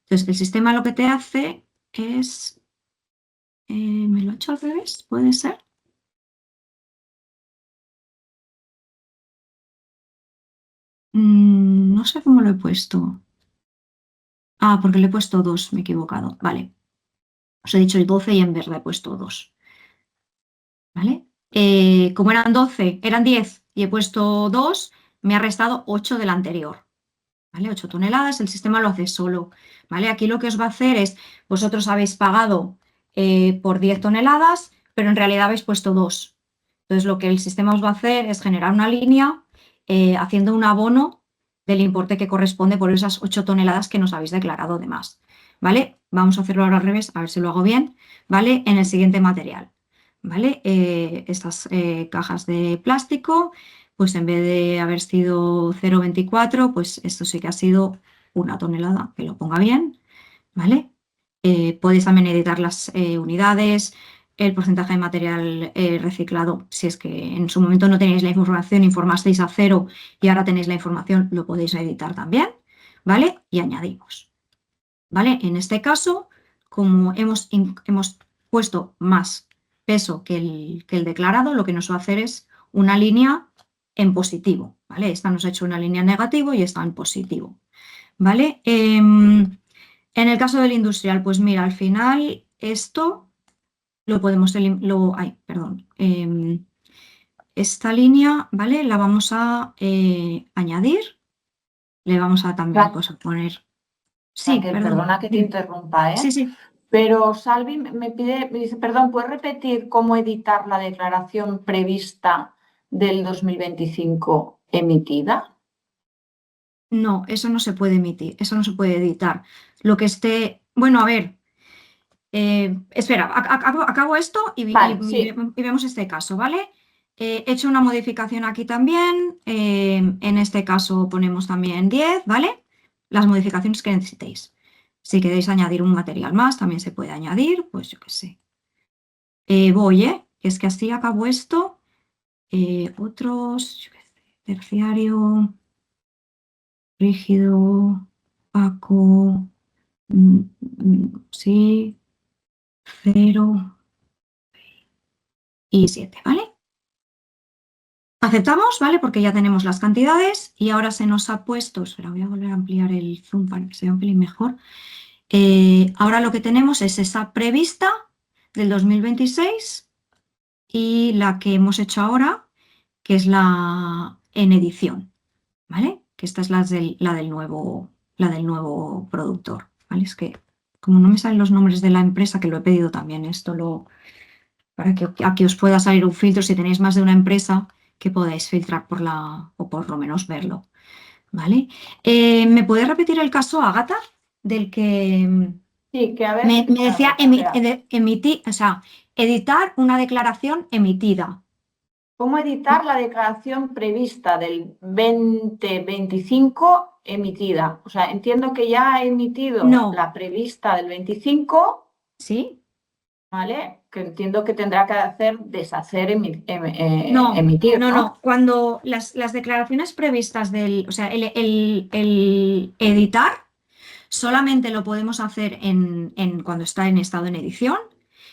Entonces, el sistema lo que te hace es... ¿me lo he hecho al revés? ¿Puede ser? No sé cómo lo he puesto. Ah, porque le he puesto 2, me he equivocado. Vale. Os he dicho 12 y en verde he puesto 2. ¿Vale? Como eran 12, eran 10 y he puesto 2, me ha restado 8 del anterior. ¿Vale? 8 toneladas, el sistema lo hace solo. ¿Vale? Aquí lo que os va a hacer es, vosotros habéis pagado por 10 toneladas, pero en realidad habéis puesto 2. Entonces lo que el sistema os va a hacer es generar una línea haciendo un abono del importe que corresponde por esas 8 toneladas que nos habéis declarado de más. ¿Vale? Vamos a hacerlo ahora al revés, a ver si lo hago bien. ¿Vale? En el siguiente material. ¿Vale? Estas cajas de plástico, pues en vez de haber sido 0,24, pues esto sí que ha sido 1 tonelada, que lo ponga bien, ¿vale? Podéis también editar las unidades, el porcentaje de material reciclado, si es que en su momento no tenéis la información, informasteis a 0 y ahora tenéis la información, lo podéis editar también, ¿vale? Y añadimos, ¿vale? En este caso, como hemos puesto más peso que el declarado, lo que nos va a hacer es una línea en positivo, ¿vale? Esta nos ha hecho una línea en negativo y esta en positivo, ¿vale? En el caso del industrial, pues mira, al final esto lo podemos ay, perdón. Esta línea, ¿vale? La vamos a añadir. Le vamos a también pues, a poner. Sí, Raquel, perdón. perdona que te interrumpa, Sí, sí. Pero Salvi me pide, me dice, perdón, ¿puedes repetir cómo editar la declaración prevista del 2025 emitida? No, eso no se puede emitir, eso no se puede editar. Lo que esté. Bueno, a ver. Espera, acabo esto Vale, sí. y vemos este caso, ¿vale? He hecho una modificación aquí también. En este caso ponemos también 10, ¿vale? Las modificaciones que necesitéis. Si queréis añadir un material más, también se puede añadir, pues yo qué sé. Que es que así acabo esto. Otros, yo qué sé, terciario, rígido, opaco, sí, 0 y 7, ¿vale? Aceptamos, ¿vale? Porque ya tenemos las cantidades y ahora se nos ha puesto, espera, voy a volver a ampliar el zoom para que se vea un pelín mejor. Ahora lo que tenemos es esa prevista del 2026 y la que hemos hecho ahora, que es la en edición, ¿vale? Que esta es la del nuevo productor, ¿vale? Es que como no me salen los nombres de la empresa, que lo he pedido también, para que aquí os pueda salir un filtro si tenéis más de una empresa que podáis filtrar o por lo menos verlo, ¿vale? ¿Me puedes repetir el caso, Ágata, del que Sí, que a ver, me decía espera. o sea, editar una declaración emitida? ¿Cómo editar la declaración prevista del 2025 emitida? O sea, entiendo que ya ha emitido No, la prevista del 25, ¿sí? ¿vale? Que entiendo que tendrá que hacer deshacer, No, emitir, no, ¿no? no. Cuando las declaraciones previstas o sea, el editar solamente lo podemos hacer cuando está en estado en edición.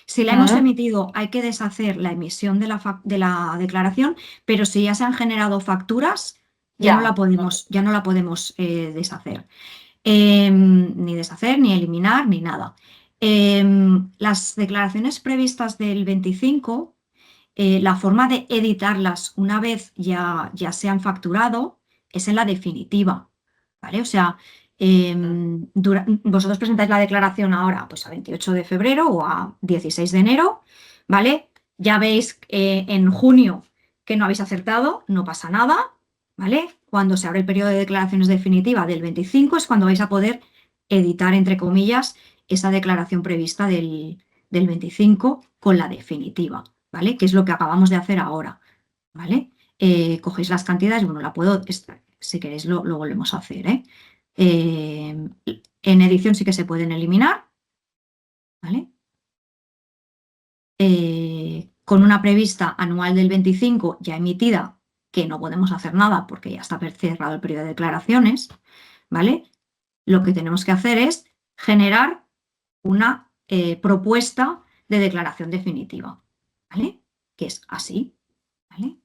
Si la hemos Mm, emitido, hay que deshacer la emisión de la declaración, pero si ya se han generado facturas, ya. ya no la podemos deshacer. Ni deshacer, ni eliminar, ni nada. Las declaraciones previstas del 25, la forma de editarlas una vez ya se han facturado es en la definitiva, ¿vale? O sea, vosotros presentáis la declaración ahora, pues a 28 de febrero o a 16 de enero, ¿vale? Ya veis en junio que no habéis acertado, no pasa nada, ¿vale? Cuando se abre el periodo de declaraciones definitiva del 25 es cuando vais a poder editar, entre comillas, esa declaración prevista del 25 con la definitiva, ¿vale? Que es lo que acabamos de hacer ahora, ¿vale? Cogéis las cantidades, bueno, si queréis lo volvemos a hacer, ¿eh? En edición sí que se pueden eliminar, ¿vale? Con una prevista anual del 25 ya emitida, que no podemos hacer nada porque ya está cerrado el periodo de declaraciones, ¿vale? Lo que tenemos que hacer es generar una propuesta de declaración definitiva, ¿vale? Que es así, ¿vale?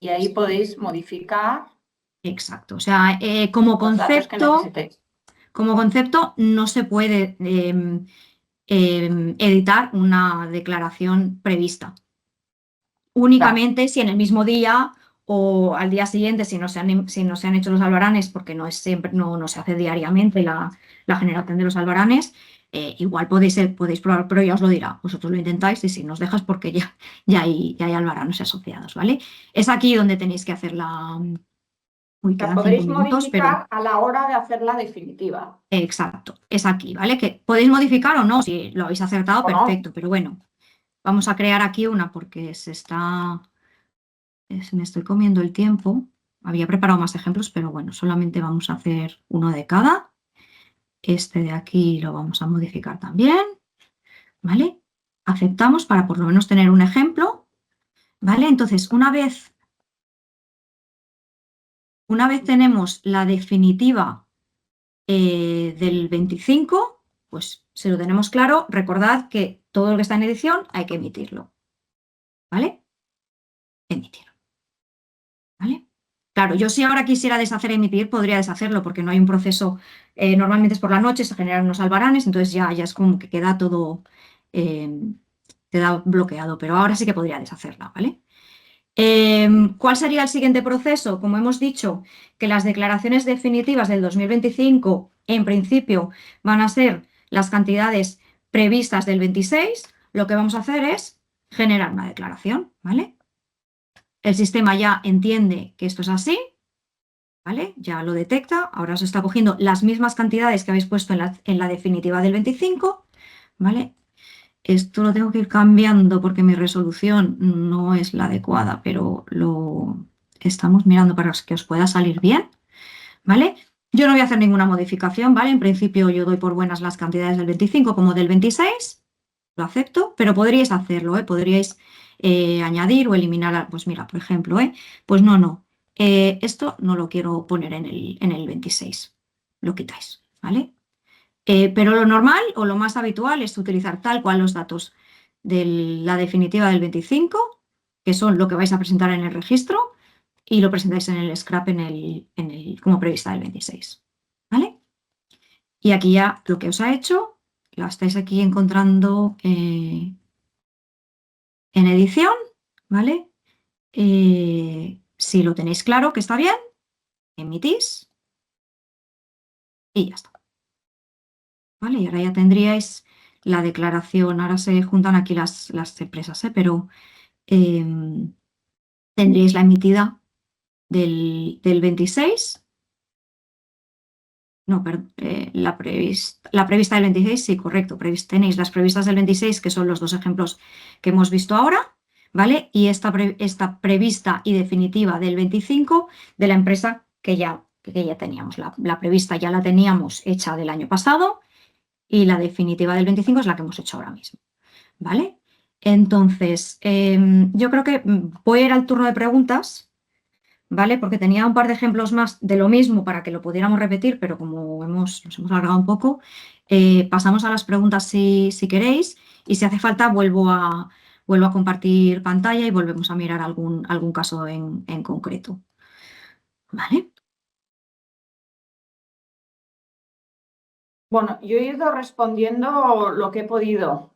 Y ahí podéis modificar. Exacto. O sea, como Los datos que concepto, necesitéis. no se puede editar una declaración prevista. Únicamente si en el mismo día o al día siguiente, si no se han hecho los albaranes, porque no es siempre, no se hace diariamente la generación de los albaranes, igual podéis probar, pero ya os lo dirá. Vosotros lo intentáis y si nos dejas porque ya hay albaranes asociados, ¿vale? Es aquí donde tenéis que hacer la. Uy, La quedan 5 podréis minutos, pero modificar a la hora de hacer la definitiva. exacto, es aquí, ¿vale? Que podéis modificar o no, si lo habéis acertado, ¿O no? perfecto, pero bueno, vamos a crear aquí una porque me estoy comiendo el tiempo. Había preparado más ejemplos, pero bueno, solamente vamos a hacer uno de cada. Este de aquí lo vamos a modificar también, ¿vale? Aceptamos para por lo menos tener un ejemplo, ¿vale? Entonces, una vez tenemos la definitiva del 25, pues si lo tenemos claro, recordad que todo lo que está en edición hay que emitirlo, ¿vale? Emitir, ¿vale? Claro, yo si ahora quisiera deshacer emitir, podría deshacerlo porque no hay un proceso, normalmente es por la noche, se generan unos albaranes, entonces ya es como que queda todo, eh, queda bloqueado, pero ahora sí que podría deshacerla, ¿vale? ¿Cuál sería el siguiente proceso? Como hemos dicho, que las declaraciones definitivas del 2025, en principio, van a ser las cantidades previstas del 26, lo que vamos a hacer es generar una declaración, ¿vale? El sistema ya entiende que esto es así, ¿vale? Ya lo detecta, ahora os está cogiendo las mismas cantidades que habéis puesto en la definitiva del 25, ¿vale? Esto lo tengo que ir cambiando porque mi resolución no es la adecuada, pero lo estamos mirando para que os pueda salir bien, ¿vale? Yo no voy a hacer ninguna modificación, ¿vale? En principio yo doy por buenas las cantidades del 25 como del 26, lo acepto, pero podríais hacerlo, ¿eh? Podríais añadir o eliminar, pues mira, por ejemplo, pues no, esto no lo quiero poner en el 26, lo quitáis, ¿vale? Pero lo normal o lo más habitual es utilizar tal cual los datos de la definitiva del 25, que son lo que vais a presentar en el registro, y lo presentáis en el scrap como prevista del 26. ¿Vale? Y aquí ya lo que os ha hecho, la estáis aquí encontrando en edición, ¿vale? Si lo tenéis claro que está bien, emitís y ya está. ¿Vale? Y ahora ya tendríais la declaración, ahora se juntan aquí las empresas, pero tendríais la emitida del 26, no, perdón, la prevista del 26, sí, correcto, tenéis las previstas del 26, que son los dos ejemplos que hemos visto ahora, ¿vale? Y esta prevista y definitiva del 25 de la empresa que ya teníamos, la prevista ya la teníamos hecha del año pasado y la definitiva del 25 es la que hemos hecho ahora mismo, ¿vale? Entonces, yo creo que voy a ir al turno de preguntas, ¿vale? Porque tenía un par de ejemplos más de lo mismo para que lo pudiéramos repetir, pero como nos hemos alargado un poco, pasamos a las preguntas si queréis y si hace falta vuelvo a compartir pantalla y volvemos a mirar algún caso en concreto, ¿vale? Bueno, yo he ido respondiendo lo que he podido.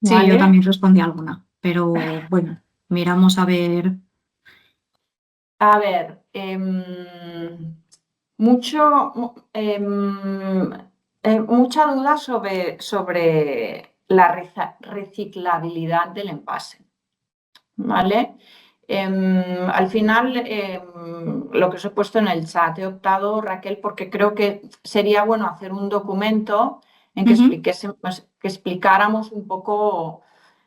Sí, yo ¿Vale? también respondí alguna, pero bueno, miramos a ver. A ver, mucha duda sobre la reciclabilidad del envase, ¿vale? Al final, lo que os he puesto en el chat, he optado, Raquel, porque creo que sería bueno hacer un documento en que Ujú. que explicáramos un poco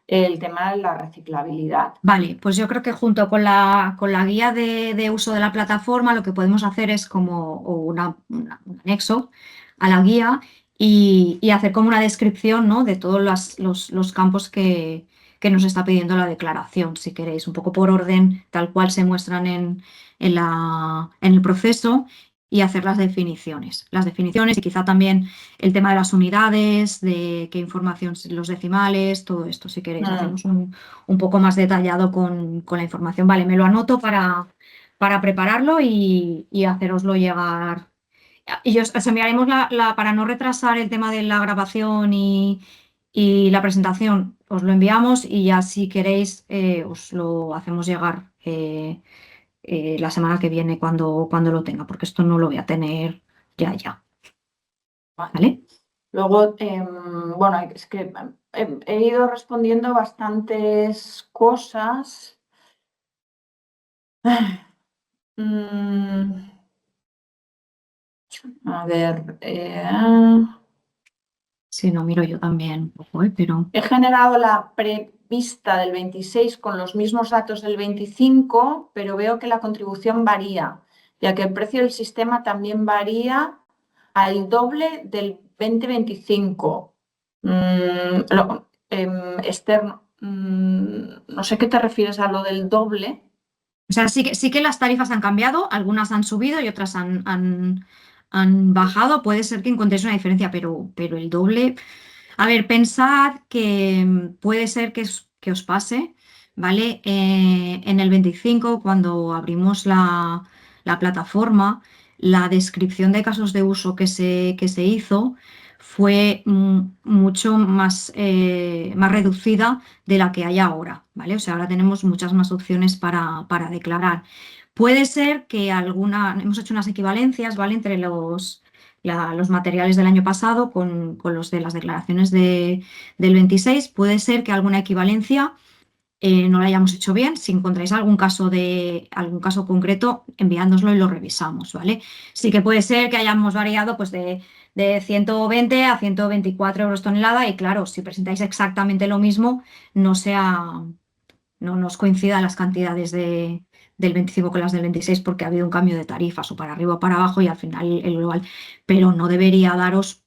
el tema de la reciclabilidad. Vale, pues yo creo que junto con la guía de uso de la plataforma lo que podemos hacer es como un anexo a la guía y hacer como una descripción, ¿no? De todos los campos que nos está pidiendo la declaración, si queréis, un poco por orden, tal cual se muestran en el proceso y hacer las definiciones. Las definiciones y quizá también el tema de las unidades, de qué información, los decimales, todo esto, si queréis, hacemos un poco más detallado con la información. Vale, me lo anoto para prepararlo y haceroslo llegar. Y os enviaremos para no retrasar el tema de la grabación y la presentación, os lo enviamos y ya si queréis os lo hacemos llegar la semana que viene cuando lo tenga, porque esto no lo voy a tener ya. ¿Vale? Luego, bueno, es que he ido respondiendo bastantes cosas. Mm, a ver, Sí, no miro yo también un poco, pero... he generado la prevista del 26 con los mismos datos del 25, pero veo que la contribución varía, ya que el precio del sistema también varía al doble del 2025. Esther, no sé qué te refieres a lo del doble. O sea, sí que las tarifas han cambiado, algunas han subido y otras han bajado. Puede ser que encontréis una diferencia, pero el doble. A ver, pensad que puede ser que os pase, ¿vale? En el 25, cuando abrimos la plataforma, la descripción de casos de uso que se hizo fue mucho más reducida de la que hay ahora, ¿vale? O sea, ahora tenemos muchas más opciones para declarar. Puede ser que hemos hecho unas equivalencias, ¿vale? Entre los materiales del año pasado con los de las declaraciones del 26. Puede ser que alguna equivalencia no la hayamos hecho bien. Si encontráis algún caso concreto, enviándoslo y lo revisamos, ¿vale? Sí que puede ser que hayamos variado pues, de 120 a 124 euros tonelada y claro, si presentáis exactamente lo mismo, no nos coincidan las cantidades del 25 con las del 26 porque ha habido un cambio de tarifas o para arriba o para abajo y al final el global, pero no debería daros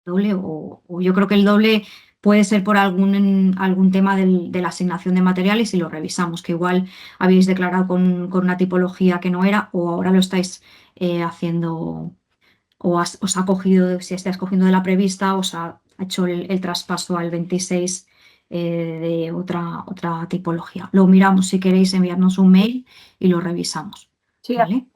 doble o yo creo que el doble puede ser por algún tema de la asignación de materiales y lo revisamos, que igual habéis declarado con una tipología que no era o ahora lo estáis haciendo o os ha cogido, si estáis cogiendo de la prevista, os ha hecho el traspaso al 26 de otra tipología. Lo miramos si queréis enviarnos un mail y lo revisamos. Sí, ¿Vale?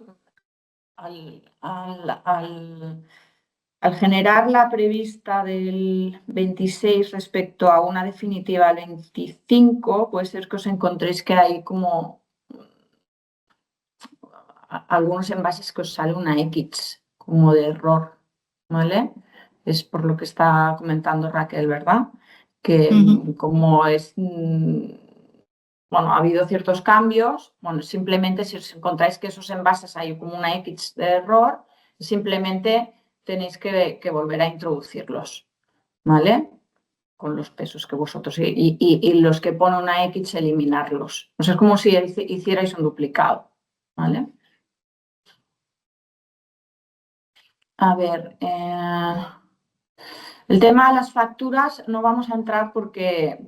al generar la prevista del 26 respecto a una definitiva del 25, puede ser que os encontréis que hay como algunos envases que os sale una X como de error, ¿vale? Es por lo que está comentando Raquel, ¿verdad? Que como es, bueno, ha habido ciertos cambios, bueno, simplemente si os encontráis que esos envases hay como una X de error, simplemente tenéis que volver a introducirlos, ¿vale? Con los pesos que vosotros y los que pone una X eliminarlos. O sea, es como si hicierais un duplicado, ¿vale? A ver, el tema de las facturas no vamos a entrar porque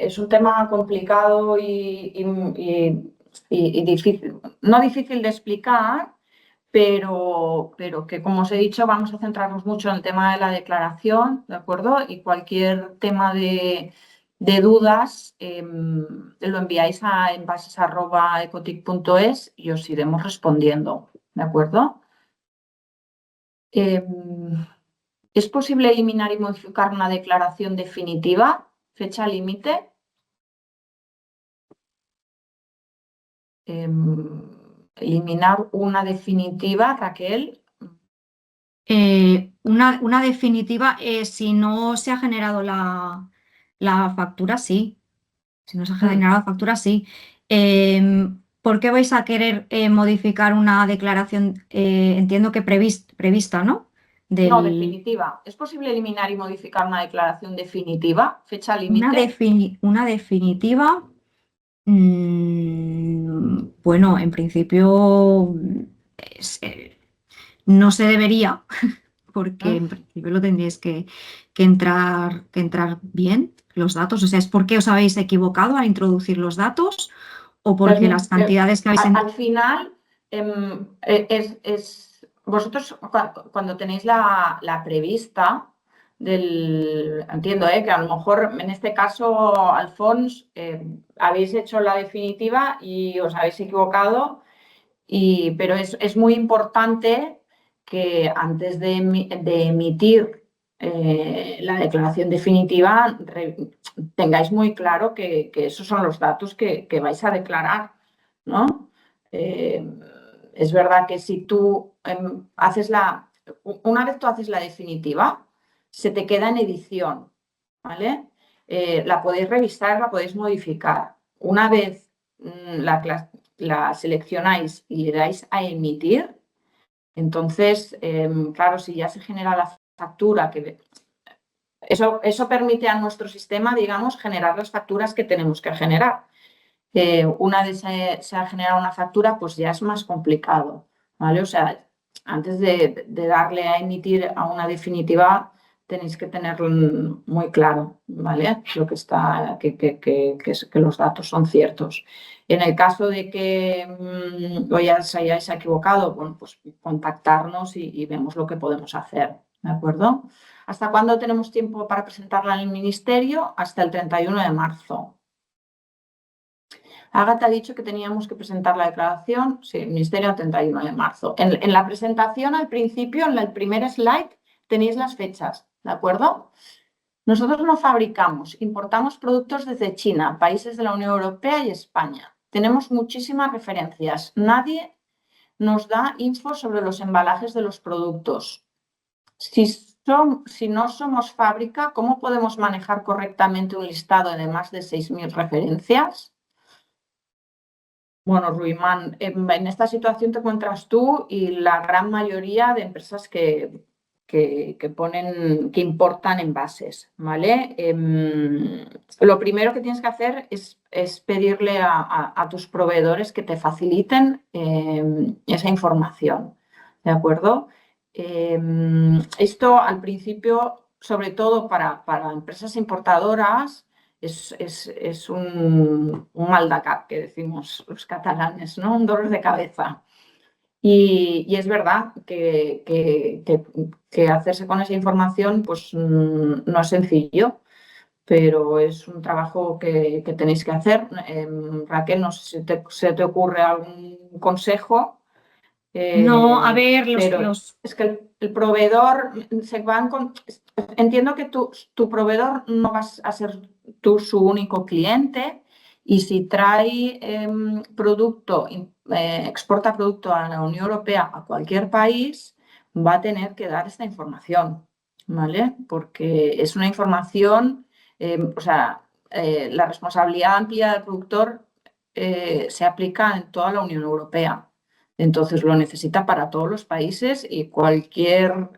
es un tema complicado y difícil, no difícil de explicar, pero que, como os he dicho, vamos a centrarnos mucho en el tema de la declaración, ¿de acuerdo? Y cualquier tema de dudas lo enviáis a envases@ecotic.es y os iremos respondiendo, ¿de acuerdo? ¿Es posible eliminar y modificar una declaración definitiva? ¿Fecha límite? Eliminar una definitiva, Raquel. Una definitiva, si no se ha generado la factura, sí. Si no se ha generado la factura, sí. ¿Por qué vais a querer modificar una declaración, entiendo que prevista, ¿no? No, definitiva. ¿Es posible eliminar y modificar una declaración definitiva? ¿Fecha límite? Una definitiva, bueno, en principio es, no se debería, porque en principio lo tendríais que entrar bien los datos. O sea, ¿es porque os habéis equivocado al introducir los datos o porque las cantidades que habéis... Al final, vosotros cuando tenéis la prevista, Entiendo, que a lo mejor en este caso, Alfons, habéis hecho la definitiva y os habéis equivocado, pero es muy importante que antes de emitir la declaración definitiva tengáis muy claro que esos son los datos que vais a declarar, ¿no? Es verdad que si tú una vez tú haces la definitiva, se te queda en edición, ¿vale? La podéis revisar, la podéis modificar. Una vez la seleccionáis y le dais a emitir, entonces, claro, si ya se genera la factura, eso permite a nuestro sistema, digamos, generar las facturas que tenemos que generar. Una vez se ha generado una factura, pues ya es más complicado, ¿vale? O sea, antes de darle a emitir a una definitiva, tenéis que tener muy claro, ¿vale? Lo que está, que los datos son ciertos. En el caso de que os hayáis equivocado, bueno, pues contactarnos y vemos lo que podemos hacer, ¿de acuerdo? ¿Hasta cuándo tenemos tiempo para presentarla en el ministerio? Hasta el 31 de marzo. Ágata ha dicho que teníamos que presentar la declaración, sí, el Ministerio el 31 de marzo. En la presentación, al principio, en el primer slide, tenéis las fechas, ¿de acuerdo? Nosotros no fabricamos, importamos productos desde China, países de la Unión Europea y España. Tenemos muchísimas referencias. Nadie nos da info sobre los embalajes de los productos. Si no somos fábrica, ¿cómo podemos manejar correctamente un listado de más de 6.000 referencias? Bueno, Ruimán, en esta situación te encuentras tú y la gran mayoría de empresas que importan envases, ¿vale? Lo primero que tienes que hacer es pedirle a tus proveedores que te faciliten esa información, ¿de acuerdo? Esto al principio, sobre todo para empresas importadoras, es un mal de cap, que decimos los catalanes, ¿no? Un dolor de cabeza. Y es verdad que hacerse con esa información pues, no es sencillo, pero es un trabajo que tenéis que hacer. Raquel, no sé si se te ocurre algún consejo. No, a ver, Pero es que el proveedor se van con. Entiendo que tu proveedor no vas a ser tú su único cliente y si trae producto, exporta producto a la Unión Europea, a cualquier país, va a tener que dar esta información, ¿vale? Porque es una información, o sea, la responsabilidad amplia del productor se aplica en toda la Unión Europea. Entonces lo necesita para todos los países y cualquier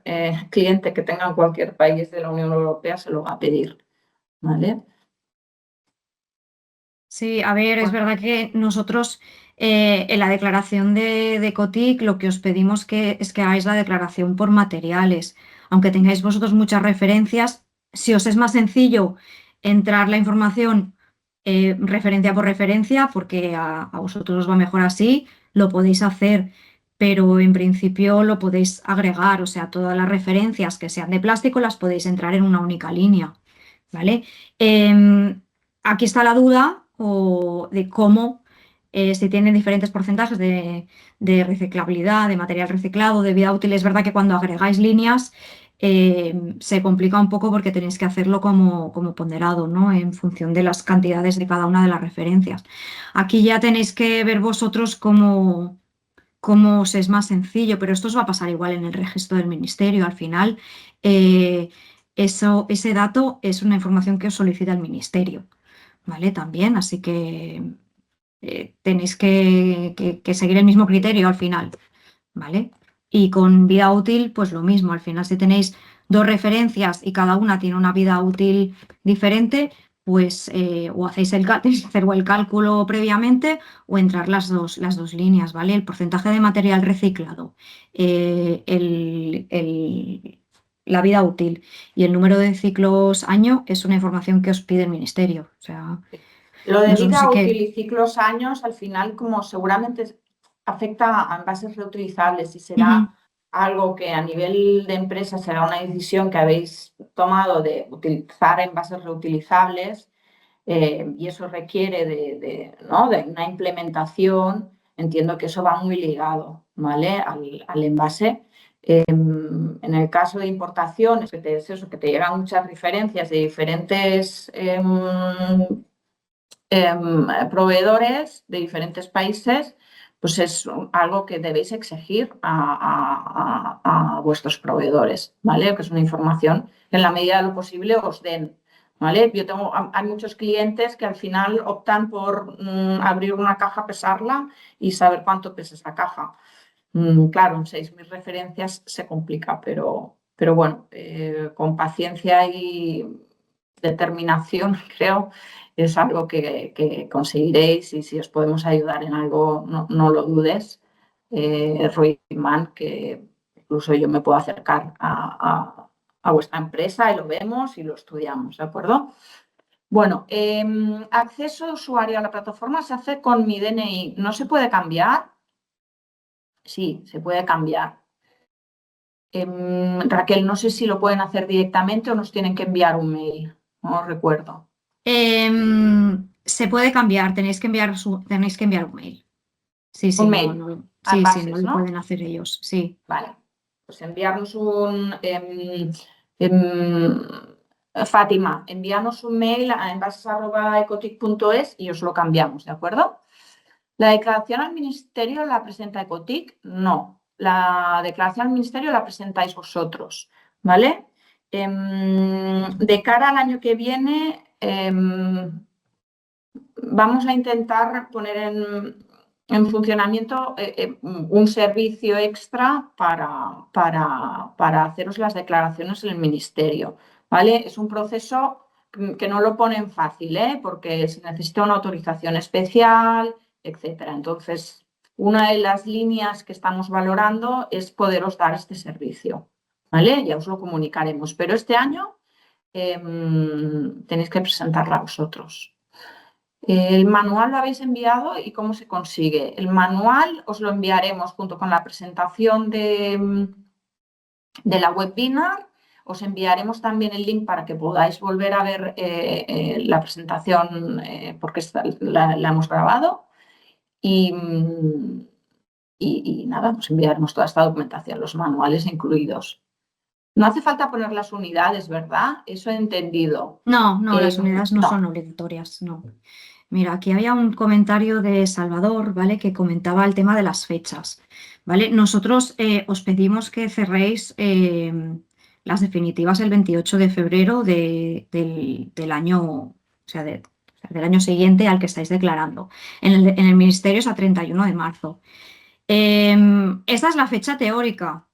cliente que tenga en cualquier país de la Unión Europea se lo va a pedir, ¿vale? Sí, a ver, es verdad que nosotros en la declaración de COTIC lo que os pedimos es que hagáis la declaración por materiales. Aunque tengáis vosotros muchas referencias, si os es más sencillo entrar la información referencia por referencia, porque a vosotros os va mejor así, lo podéis hacer, pero en principio lo podéis agregar, o sea, todas las referencias que sean de plástico las podéis entrar en una única línea, ¿vale? Aquí está la duda de cómo, si tienen diferentes porcentajes de reciclabilidad, de material reciclado, de vida útil. Es verdad que cuando agregáis líneas se complica un poco porque tenéis que hacerlo como ponderado, ¿no? En función de las cantidades de cada una de las referencias. Aquí ya tenéis que ver vosotros cómo os es más sencillo, pero esto os va a pasar igual en el registro del ministerio. Al final, ese dato es una información que os solicita el ministerio, ¿vale? También, así que tenéis que seguir el mismo criterio al final, ¿vale? Y con vida útil, pues lo mismo. Al final, si tenéis dos referencias y cada una tiene una vida útil diferente, pues o hacéis tenéis que hacer el cálculo previamente o entrar las dos líneas, ¿vale? El porcentaje de material reciclado, la vida útil y el número de ciclos año es una información que os pide el ministerio. O sea, Lo de nosotros sí vida que. útil y ciclos años, al final, como seguramente afecta a envases reutilizables y será algo que a nivel de empresa será una decisión que habéis tomado de utilizar envases reutilizables, y eso requiere ¿no? de una implementación, entiendo que eso va muy ligado, ¿vale? al envase. En el caso de importaciones, es eso, que te llegan muchas referencias de diferentes proveedores de diferentes países, pues es algo que debéis exigir a vuestros proveedores, ¿vale? Que es una información que en la medida de lo posible os den, ¿vale? Hay muchos clientes que al final optan por abrir una caja, pesarla y saber cuánto pesa esa caja. Claro, en 6.000 referencias se complica, pero bueno, con paciencia y determinación, creo, es algo que conseguiréis, y si os podemos ayudar en algo, no lo dudes. Ruiman, que incluso yo me puedo acercar a vuestra empresa y lo vemos y lo estudiamos, ¿de acuerdo? Bueno, acceso de usuario a la plataforma se hace con mi DNI. ¿No se puede cambiar? Sí, se puede cambiar. Raquel, no sé si lo pueden hacer directamente o nos tienen que enviar un mail, no recuerdo. Se puede cambiar, tenéis que enviar un mail. Sí, Un sí, mail, sí, sí, no bases, lo ¿no? pueden hacer ellos, sí. Vale, pues enviarnos Fátima, envíanos un mail a envases@ecotic.es y os lo cambiamos, ¿de acuerdo? ¿La declaración al ministerio la presenta Ecotic? No, la declaración al ministerio la presentáis vosotros, ¿vale? De cara al año que viene, vamos a intentar poner en funcionamiento un servicio extra para haceros las declaraciones en el ministerio, ¿vale? Es un proceso que no lo ponen fácil, porque se necesita una autorización especial, etcétera. Entonces, una de las líneas que estamos valorando es poderos dar este servicio, ¿vale? Ya os lo comunicaremos, pero este año tenéis que presentarla vosotros. El manual lo habéis enviado, y cómo se consigue. El manual os lo enviaremos junto con la presentación de la webinar. Os enviaremos también el link para que podáis volver a ver la presentación, porque la hemos grabado. Y nada, os enviaremos toda esta documentación, los manuales incluidos. No hace falta poner las unidades, ¿verdad? Eso he entendido. No, las unidades no son No. obligatorias, no. Mira, aquí había un comentario de Salvador, ¿vale? Que comentaba el tema de las fechas, ¿vale? Nosotros os pedimos que cerréis las definitivas el 28 de febrero del año, del año siguiente al que estáis declarando. En el ministerio es a 31 de marzo. Esta es la fecha teórica.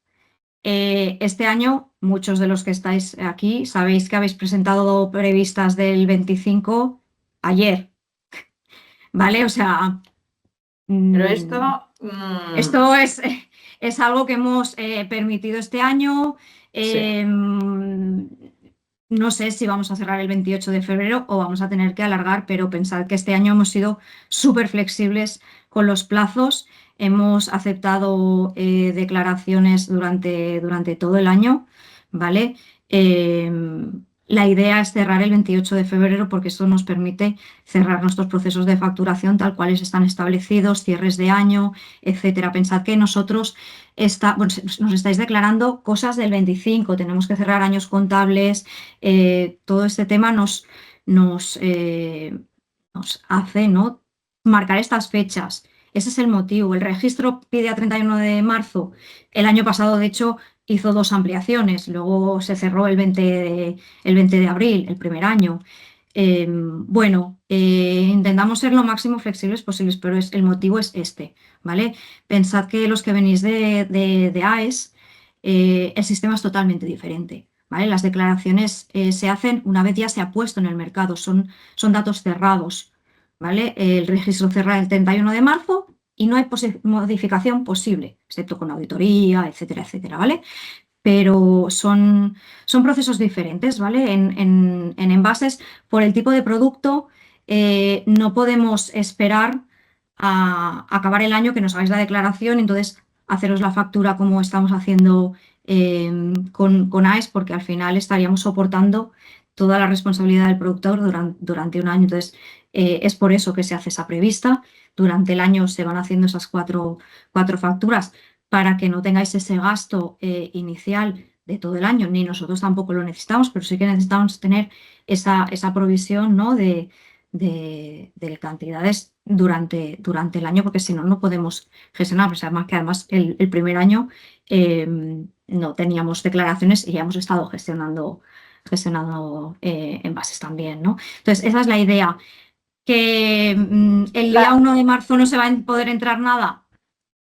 Este año, muchos de los que estáis aquí sabéis que habéis presentado previstas del 25 ayer, ¿vale? O sea, Pero esto, esto es algo que hemos permitido este año. sí. No sé si vamos a cerrar el 28 de febrero o vamos a tener que alargar, pero pensad que este año hemos sido súper flexibles con los plazos. Hemos aceptado declaraciones durante todo el año, ¿vale? La idea es cerrar el 28 de febrero porque esto nos permite cerrar nuestros procesos de facturación tal cuales están establecidos, cierres de año, etcétera. Pensad que nosotros nos estáis declarando cosas del 25, tenemos que cerrar años contables, todo este tema nos hace, ¿no?, marcar estas fechas. Ese es el motivo. El registro pide a 31 de marzo. El año pasado, de hecho, hizo 2 ampliaciones. Luego se cerró el 20 de abril, el primer año. Intentamos ser lo máximo flexibles posibles, pero el motivo es este, ¿vale? Pensad que los que venís de AES, el sistema es totalmente diferente, ¿vale? Las declaraciones se hacen una vez ya se ha puesto en el mercado, son datos cerrados, ¿vale? El registro cerra el 31 de marzo y no hay modificación posible, excepto con auditoría, etcétera, etcétera, ¿vale? Pero son procesos diferentes, ¿vale? En envases, por el tipo de producto, no podemos esperar a acabar el año que nos hagáis la declaración, entonces haceros la factura como estamos haciendo con AES, porque al final estaríamos soportando toda la responsabilidad del productor durante un año. Entonces, es por eso que se hace esa prevista. Durante el año se van haciendo esas cuatro facturas para que no tengáis ese gasto inicial de todo el año, ni nosotros tampoco lo necesitamos, pero sí que necesitamos tener esa provisión, ¿no? de cantidades durante el año, porque si no, no podemos gestionar. Pues además el primer año no teníamos declaraciones y ya hemos estado gestionando envases también, ¿no? Entonces, esa es la idea. ¿Que el día 1 de marzo no se va a poder entrar nada?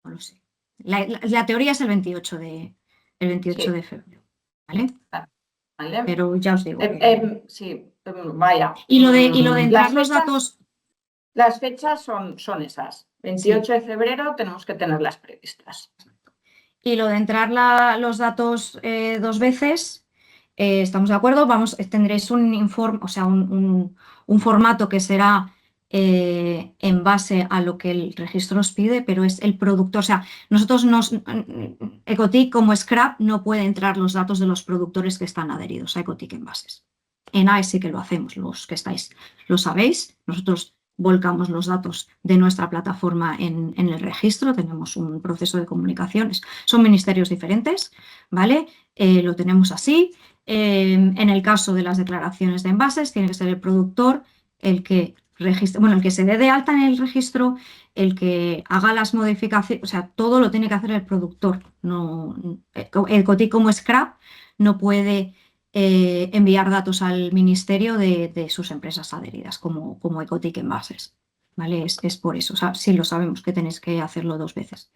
No lo sé. La teoría es el 28 Sí, de febrero, ¿vale? ¿vale? Pero ya os digo. Sí, vaya. Y lo de entrar Las los fechas, datos. las fechas son esas. 28 Sí. de febrero tenemos que tenerlas previstas. Y lo de entrar los datos 2 veces, ¿estamos de acuerdo? Tendréis un informe, o sea, un formato que será en base a lo que el registro os pide, pero es el productor. O sea, Ecotic como Scrap no puede entrar los datos de los productores que están adheridos a Ecotic Envases. En AES sí que lo hacemos, los que estáis, lo sabéis. Nosotros volcamos los datos de nuestra plataforma en el registro, tenemos un proceso de comunicaciones, son ministerios diferentes, ¿vale? Lo tenemos así. En el caso de las declaraciones de envases, tiene que ser el productor el que registre, bueno, el que se dé de alta en el registro, el que haga las modificaciones, o sea, todo lo tiene que hacer el productor. No, el COTI como Scrap no puede enviar datos al ministerio de sus empresas adheridas, como Ecotic Envases, ¿vale? Es por eso. O sea, sí lo sabemos que tenéis que hacerlo 2 veces.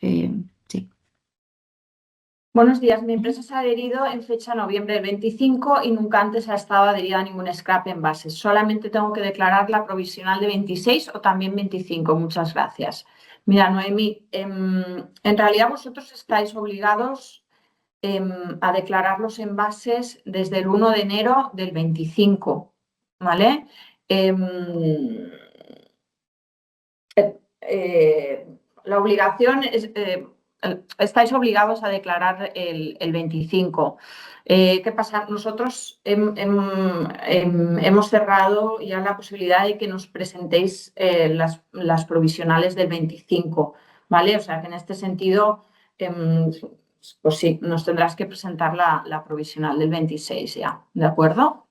Sí. Buenos días, mi empresa se ha adherido en fecha noviembre del 25 y nunca antes ha estado adherida a ningún scrap en bases. Solamente tengo que declarar la provisional de 26 o también 25. Muchas gracias. Mira, Noemí, en realidad vosotros estáis obligados a declarar los envases desde el 1 de enero del 25, ¿vale? La obligación es, estáis obligados a declarar el 25. ¿Qué pasa? Nosotros hemos cerrado ya la posibilidad de que nos presentéis las provisionales del 25, ¿vale? O sea que en este sentido, pues sí, nos tendrás que presentar la provisional del 26 ya, ¿de acuerdo?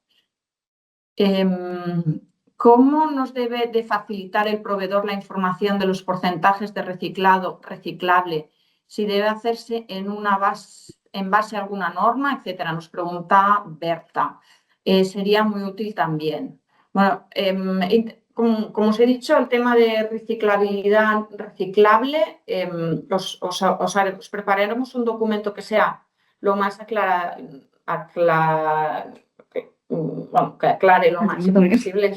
¿Cómo nos debe de facilitar el proveedor la información de los porcentajes de reciclable? Si debe hacerse en base a alguna norma, etcétera. Nos pregunta Berta. Sería muy útil también. Bueno, como os he dicho, el tema de reciclabilidad reciclable, os prepararemos un documento que sea lo más bueno, que aclare lo máximo posible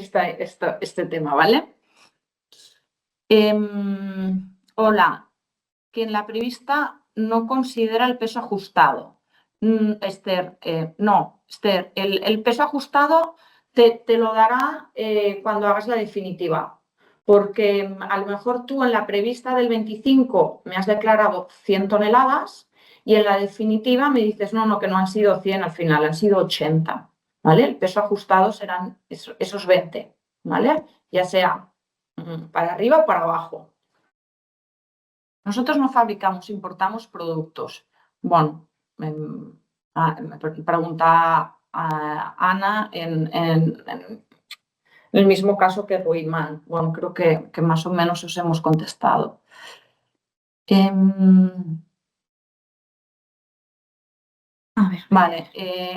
este tema, ¿vale? Hola, que en la prevista no considera el peso ajustado. Esther, no, Esther, el peso ajustado te lo dará cuando hagas la definitiva, porque a lo mejor tú en la prevista del 25 me has declarado 100 toneladas y en la definitiva me dices, no, que no han sido 100 al final, han sido 80. ¿Vale? El peso ajustado serán esos 20, ¿vale? Ya sea para arriba o para abajo. Nosotros no fabricamos, importamos productos. Bueno, me pregunta Ana en el mismo caso que Ruimán. Bueno, creo que más o menos os hemos contestado. A ver. Vale,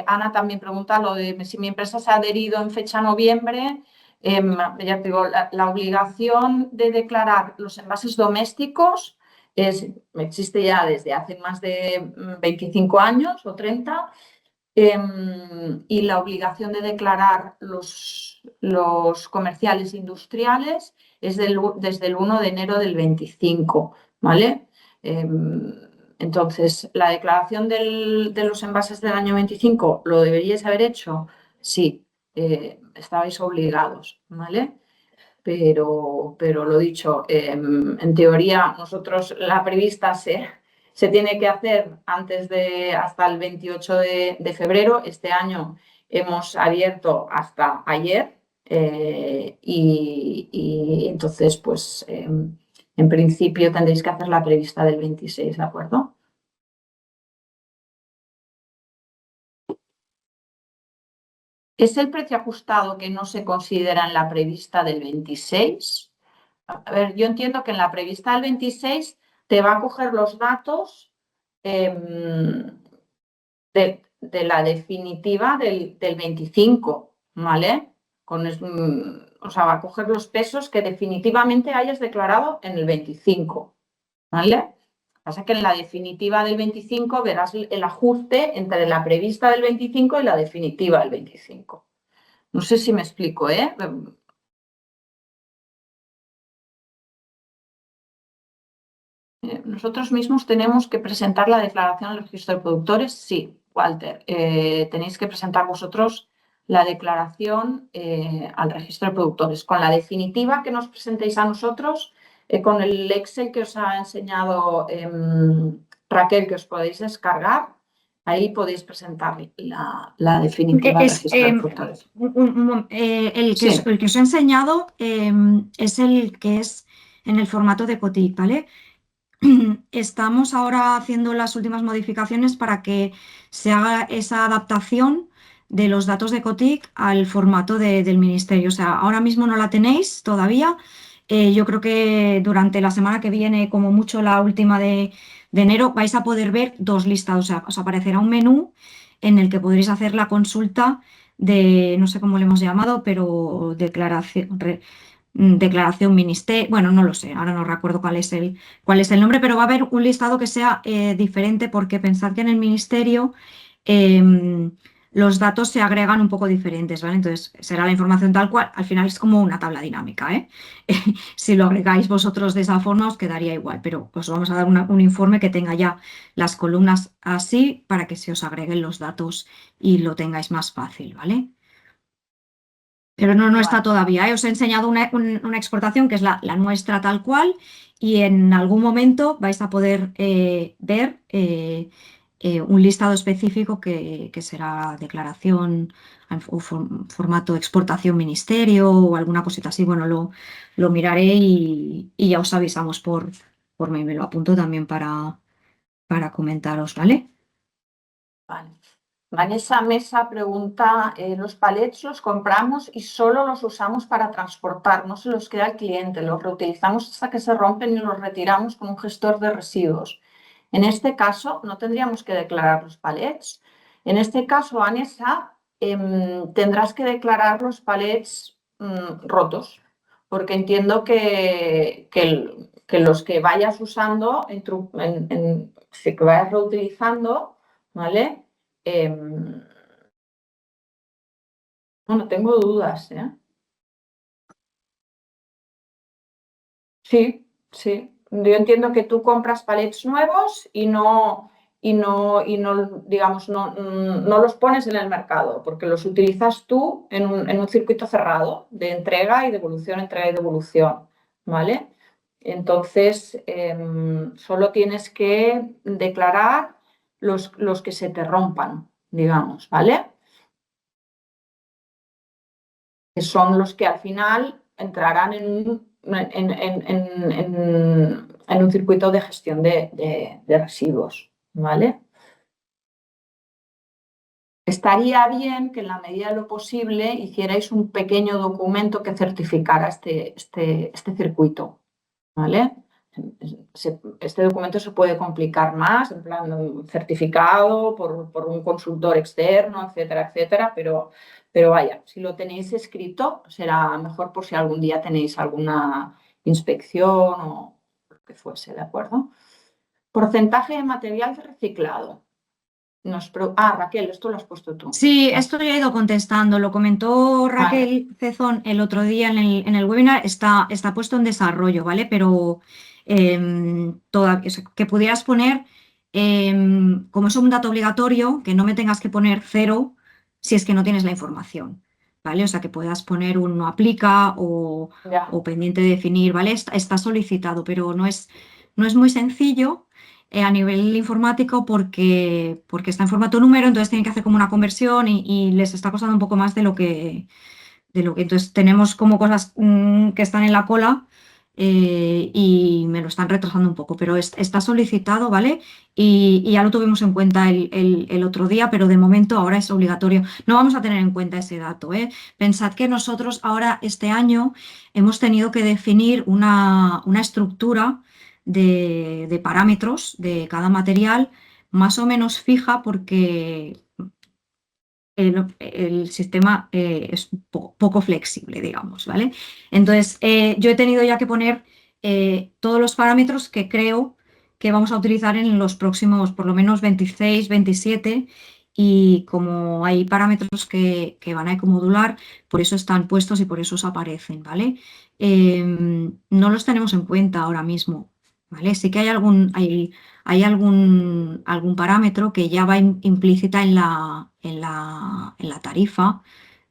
Ana también pregunta lo de si mi empresa se ha adherido en fecha noviembre. Ya te digo, la obligación de declarar los envases domésticos existe ya desde hace más de 25 años o 30, y la obligación de declarar los comerciales industriales es desde el 1 de enero del 25, ¿vale? Entonces, ¿la declaración de los envases del año 25 lo deberíais haber hecho? Sí, estabais obligados, ¿vale? Pero lo dicho, en teoría nosotros la prevista se tiene que hacer hasta el 28 de febrero. Este año hemos abierto hasta ayer y entonces, pues, en principio tendréis que hacer la prevista del 26, ¿de acuerdo? ¿Es el precio ajustado que no se considera en la prevista del 26? A ver, yo entiendo que en la prevista del 26 te va a coger los datos de la definitiva del 25, ¿vale? O sea, va a coger los pesos que definitivamente hayas declarado en el 25, ¿vale? Pasa que en la definitiva del 25 verás el ajuste entre la prevista del 25 y la definitiva del 25. No sé si me explico, ¿eh? Nosotros mismos tenemos que presentar la declaración al registro de productores. Sí, Walter, tenéis que presentar vosotros la declaración al registro de productores. Con la definitiva que nos presentéis a nosotros, con el Excel que os ha enseñado Raquel, que os podéis descargar, ahí podéis presentar la definitiva al registro de productores. El que os he enseñado es el que es en el formato de COTIC, ¿vale? Estamos ahora haciendo las últimas modificaciones para que se haga esa adaptación de los datos de COTIC al formato del ministerio. O sea, ahora mismo no la tenéis todavía. Yo creo que durante la semana que viene, como mucho la última de enero, vais a poder ver dos listados. O sea, os aparecerá un menú en el que podréis hacer la consulta de, no sé cómo le hemos llamado, pero declaración ministerio, bueno, no lo sé, ahora no recuerdo cuál es el nombre, pero va a haber un listado que sea diferente porque pensad que en el ministerio los datos se agregan un poco diferentes, ¿vale? Entonces será la información tal cual, al final es como una tabla dinámica, ¿eh? Si lo agregáis vosotros de esa forma os quedaría igual, pero os vamos a dar un informe que tenga ya las columnas así para que se os agreguen los datos y lo tengáis más fácil, ¿vale? Pero no está todavía, ¿eh? Os he enseñado una exportación que es la nuestra tal cual y en algún momento vais a poder ver un listado específico que será declaración o formato exportación ministerio o alguna cosita así. Bueno, lo miraré y ya os avisamos por mail. Me lo apunto también para comentaros, ¿vale? Vale. Vanessa Mesa pregunta, los palets los compramos y solo los usamos para transportar, no se los queda al cliente, los reutilizamos hasta que se rompen y los retiramos con un gestor de residuos. En este caso, no tendríamos que declarar los palets. En este caso, Vanessa, tendrás que declarar los palets rotos, porque entiendo que los que vayas usando, que vayas reutilizando, ¿vale? Bueno, tengo dudas, ¿eh? Sí, sí. Yo entiendo que tú compras palets nuevos y no, digamos, no los pones en el mercado, porque los utilizas tú en un circuito cerrado de entrega y devolución, ¿vale? Entonces, solo tienes que declarar los que se te rompan, digamos, ¿vale? Que son los que al final entrarán en un circuito de gestión de residuos, ¿vale? Estaría bien que en la medida de lo posible hicierais un pequeño documento que certificara este circuito, ¿vale? Este documento se puede complicar más, en plan certificado por un consultor externo, etcétera, etcétera, pero vaya, si lo tenéis escrito, será mejor por si algún día tenéis alguna inspección o lo que fuese, ¿de acuerdo? Porcentaje de material reciclado. Raquel, esto lo has puesto tú. Sí, esto ya he ido contestando. Lo comentó Raquel Cezón el otro día en el webinar. Está puesto en desarrollo, ¿vale? Pero que pudieras poner, como es un dato obligatorio, que no me tengas que poner 0 si es que no tienes la información, ¿vale? O sea, que puedas poner un no aplica o pendiente de definir, ¿vale? Está solicitado, pero no es muy sencillo. a nivel informático porque está en formato número, entonces tienen que hacer como una conversión y les está costando un poco más de lo que entonces tenemos como cosas que están en la cola y me lo están retrasando un poco, pero está solicitado, ¿vale? Y ya lo tuvimos en cuenta el otro día, pero de momento ahora es obligatorio. No vamos a tener en cuenta ese dato, ¿eh? Pensad que nosotros ahora este año hemos tenido que definir una estructura de parámetros de cada material más o menos fija porque el sistema es poco flexible, digamos, ¿vale? Entonces, yo he tenido ya que poner todos los parámetros que creo que vamos a utilizar en los próximos, por lo menos 26, 27, y como hay parámetros que van a ecomodular, por eso están puestos y por eso os aparecen, ¿vale? No los tenemos en cuenta ahora mismo, ¿vale? Sí que hay algún parámetro que ya va implícita en la tarifa,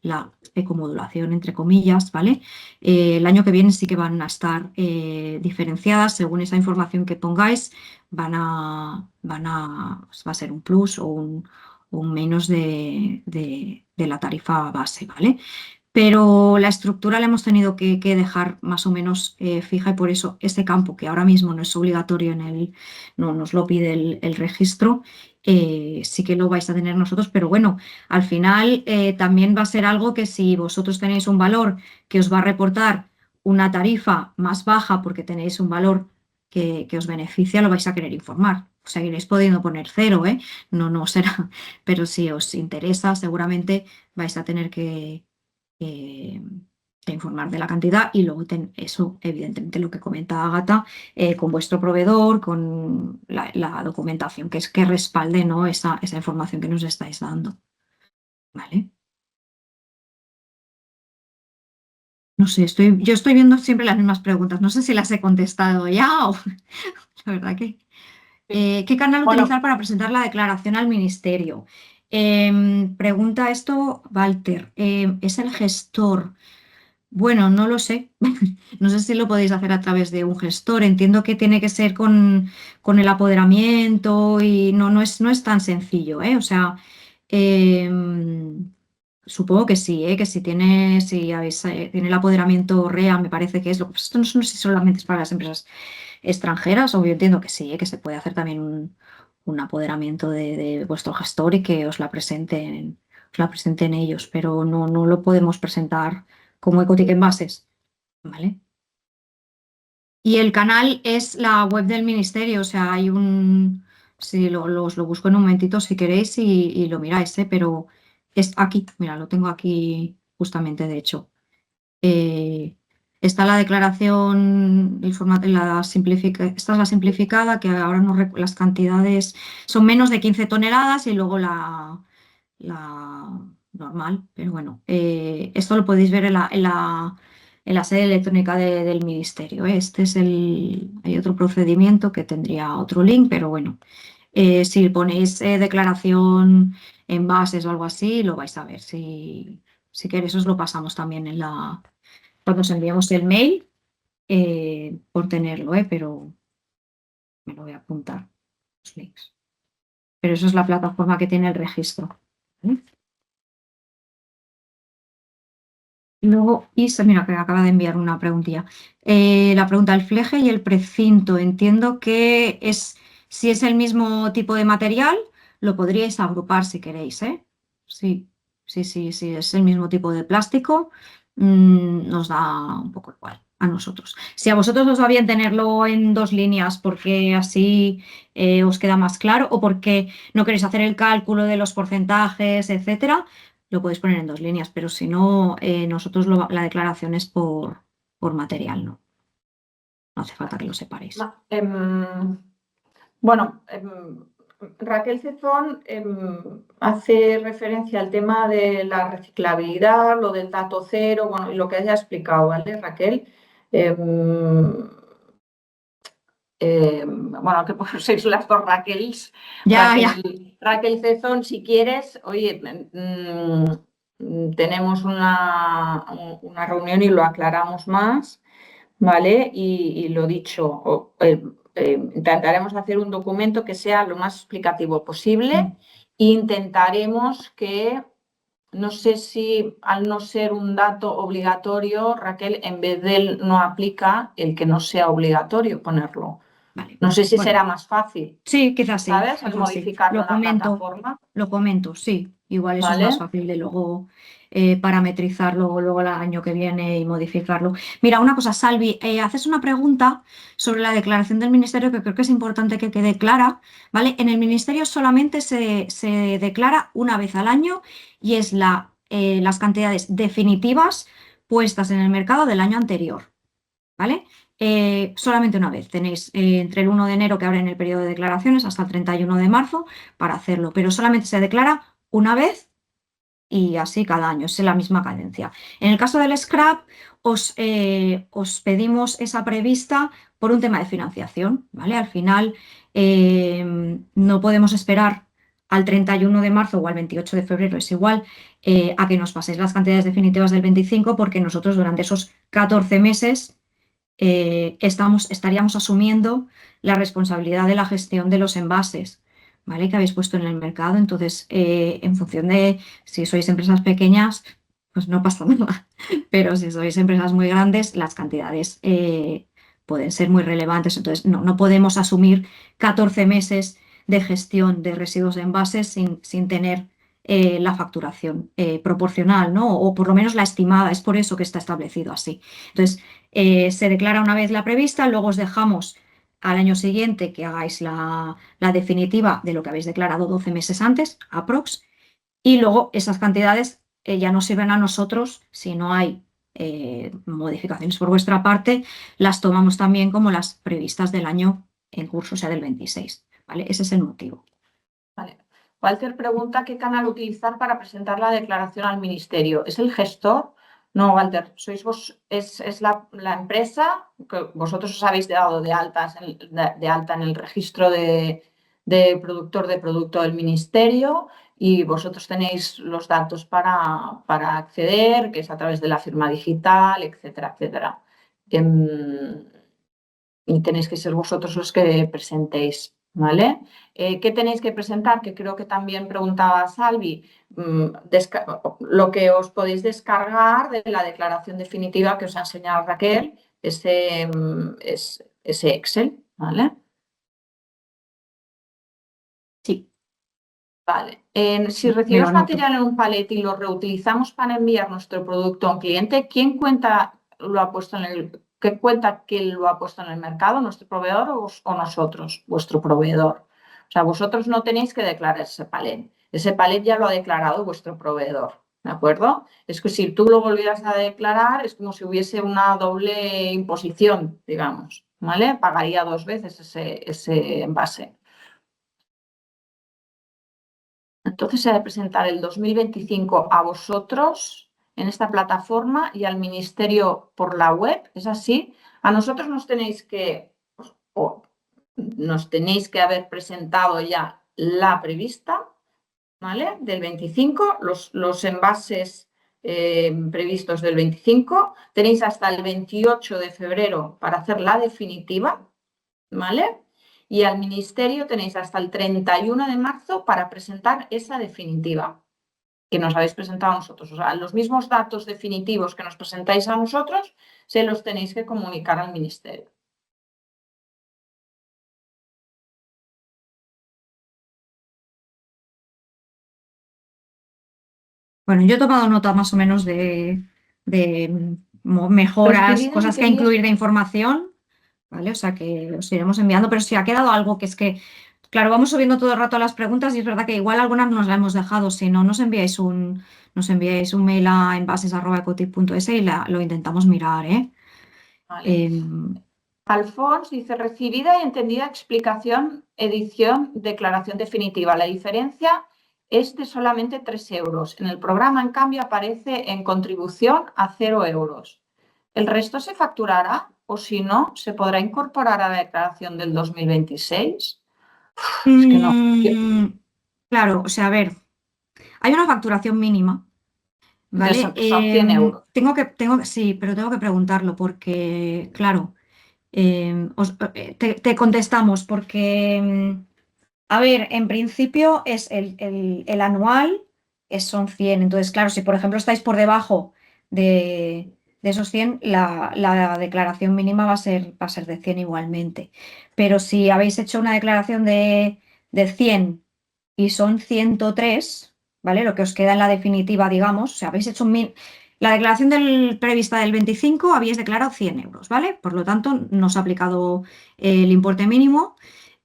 la ecomodulación entre comillas, ¿vale? El año que viene sí que van a estar diferenciadas según esa información que pongáis, va a ser un plus o un menos de la tarifa base, ¿vale? Pero la estructura la hemos tenido que dejar más o menos fija y por eso este campo, que ahora mismo no es obligatorio no nos lo pide el registro, sí que lo vais a tener nosotros, pero bueno, al final también va a ser algo que si vosotros tenéis un valor que os va a reportar una tarifa más baja porque tenéis un valor que os beneficia, lo vais a querer informar. Seguiréis pudiendo poner cero, ¿eh? No será, pero si os interesa, seguramente vais a tener eh, de informar de la cantidad y luego eso, evidentemente, lo que comenta Ágata, con vuestro proveedor, con la documentación que respalde, ¿no? esa información que nos estáis dando. ¿Vale? No sé, yo estoy viendo siempre las mismas preguntas. No sé si las he contestado ya o la verdad que. ¿Qué canal Bueno, utilizar para presentar la declaración al ministerio? Pregunta esto, Walter. ¿Es el gestor? Bueno, no lo sé. No sé si lo podéis hacer a través de un gestor. Entiendo que tiene que ser con el apoderamiento y no es tan sencillo, ¿eh? O sea, supongo que sí, ¿eh? Que tiene el apoderamiento REA, me parece que es. Lo que pasa es que no sé si solamente es para las empresas extranjeras, o yo entiendo que sí, ¿eh? Que se puede hacer también un apoderamiento de vuestro gestor y que os la presenten ellos, pero no lo podemos presentar como Ecotic en bases, ¿vale? Y el canal es la web del ministerio, o sea, si os lo busco en un momentito si queréis y lo miráis, ¿eh? Pero es aquí, mira, lo tengo aquí justamente, de hecho. Eh, Está la declaración, esta es la simplificada, que ahora las cantidades son menos de 15 toneladas y luego la normal, pero bueno, esto lo podéis ver en la sede electrónica del ministerio, ¿eh? Hay otro procedimiento que tendría otro link, pero bueno, si ponéis declaración en bases o algo así, lo vais a ver. Si queréis, os lo pasamos también cuando os enviamos el mail por tenerlo, pero me lo voy a apuntar, los links. Pero eso es la plataforma que tiene el registro, ¿vale? Luego, Isa, mira, que acaba de enviar una preguntilla. La pregunta del fleje y el precinto. Entiendo que si es el mismo tipo de material, lo podríais agrupar si queréis, ¿eh? Sí, sí, sí, sí, es el mismo tipo de plástico, nos da un poco igual a nosotros. Si a vosotros os va bien tenerlo en dos líneas porque así os queda más claro o porque no queréis hacer el cálculo de los porcentajes, etcétera, lo podéis poner en dos líneas, pero si no, nosotros la declaración es por material, ¿no? No hace falta que lo separéis. Bueno, Raquel Cezón hace referencia al tema de la reciclabilidad, lo del dato cero, bueno, y lo que haya explicado, ¿vale, Raquel? Bueno, que pues sois las dos Raquels. Ya, ya. Raquel Cezón, si quieres, oye, tenemos una reunión y lo aclaramos más, ¿vale? Y lo dicho, intentaremos hacer un documento que sea lo más explicativo posible e intentaremos que, no sé si al no ser un dato obligatorio, Raquel, en vez del no aplica, el que no sea obligatorio ponerlo. Vale. No sé si Bueno, será más fácil, sí, quizás sí, ¿sabes? El quizás sí. modificarlo en la plataforma, Lo comento, sí. Igual eso es más ¿vale? fácil de luego parametrizarlo luego el año que viene y modificarlo. Mira, una cosa, Salvi, haces una pregunta sobre la declaración del ministerio que creo que es importante que quede clara, ¿vale? En el ministerio solamente se declara una vez al año y es las cantidades definitivas puestas en el mercado del año anterior, ¿vale? Solamente una vez. Tenéis entre el 1 de enero que abren el periodo de declaraciones hasta el 31 de marzo para hacerlo, pero solamente se declara una vez y así cada año, es la misma cadencia. En el caso del scrap, os pedimos esa prevista por un tema de financiación, ¿vale? Al final no podemos esperar al 31 de marzo o al 28 de febrero, es igual, a que nos paséis las cantidades definitivas del 25 porque nosotros durante esos 14 meses estaríamos asumiendo la responsabilidad de la gestión de los envases, ¿vale? Que habéis puesto en el mercado. Entonces, en función de si sois empresas pequeñas, pues no pasa nada. Pero si sois empresas muy grandes, las cantidades pueden ser muy relevantes. Entonces, no podemos asumir 14 meses de gestión de residuos de envases sin tener la facturación proporcional, ¿no? O por lo menos la estimada. Es por eso que está establecido así. Entonces, se declara una vez la prevista, luego os dejamos al año siguiente que hagáis la definitiva de lo que habéis declarado 12 meses antes, aprox, y luego esas cantidades ya nos sirven a nosotros si no hay modificaciones por vuestra parte, las tomamos también como las previstas del año en curso, o sea, del 26, ¿vale? Ese es el motivo. Vale. Walter pregunta qué canal utilizar para presentar la declaración al ministerio. ¿Es el gestor? No, Walter, sois vos, es la empresa que vosotros os habéis dado de alta en el registro de productor de producto del ministerio y vosotros tenéis los datos para acceder, que es a través de la firma digital, etcétera, etcétera. Y tenéis que ser vosotros los que presentéis, ¿vale? ¿Qué tenéis que presentar? Que creo que también preguntaba Salvi, lo que os podéis descargar de la declaración definitiva que os ha enseñado Raquel, ese Excel, ¿vale? Sí, Vale. Si me lo recibimos anoto. material en un palet y lo reutilizamos para enviar nuestro producto a un cliente, ¿quién cuenta lo ha puesto qué cuenta que lo ha puesto en el mercado, nuestro proveedor o nosotros, vuestro proveedor? O sea, vosotros no tenéis que declarar ese palet. Ese palet ya lo ha declarado vuestro proveedor, ¿de acuerdo? Es que si tú lo volvieras a declarar, es como si hubiese una doble imposición, digamos, ¿vale? Pagaría dos veces ese envase. Entonces se ha de presentar el 2025 a vosotros en esta plataforma y al ministerio por la web, ¿es así? A nosotros nos tenéis que haber presentado ya la prevista, ¿vale? Del 25, los envases previstos del 25. Tenéis hasta el 28 de febrero para hacer la definitiva, ¿vale? Y al ministerio tenéis hasta el 31 de marzo para presentar esa definitiva que nos habéis presentado a nosotros. O sea, los mismos datos definitivos que nos presentáis a nosotros, se los tenéis que comunicar al ministerio. Bueno, yo he tomado nota más o menos de mejoras, Recibida y cosas que entendida. incluir de información, ¿vale? O sea que os iremos enviando, pero si ha quedado algo que es que, claro, vamos subiendo todo el rato las preguntas y es verdad que igual algunas nos las hemos dejado. Si no, nos enviáis un mail a envases@ecotip.es y lo intentamos mirar, ¿eh? Vale. Em, Alfons dice, recibida y entendida explicación, edición, declaración definitiva. La diferencia es de solamente 3 euros. En el programa, en cambio, aparece en contribución a 0 euros. ¿El resto se facturará o si no, se podrá incorporar a la declaración del 2026? Es que no. mm, claro, o sea, a ver, hay una facturación mínima. ¿Vale? Son 100 euros. Sí, pero tengo que preguntarlo porque, claro, Te contestamos porque, a ver, en principio es el anual son 100. Entonces, claro, si por ejemplo estáis por debajo de esos 100, la declaración mínima va a ser de 100 igualmente. Pero si habéis hecho una declaración de 100 y son 103, ¿vale? Lo que os queda en la definitiva, digamos, o sea, habéis hecho la declaración prevista del 25, habéis declarado 100 euros, ¿vale? Por lo tanto, no os ha aplicado el importe mínimo,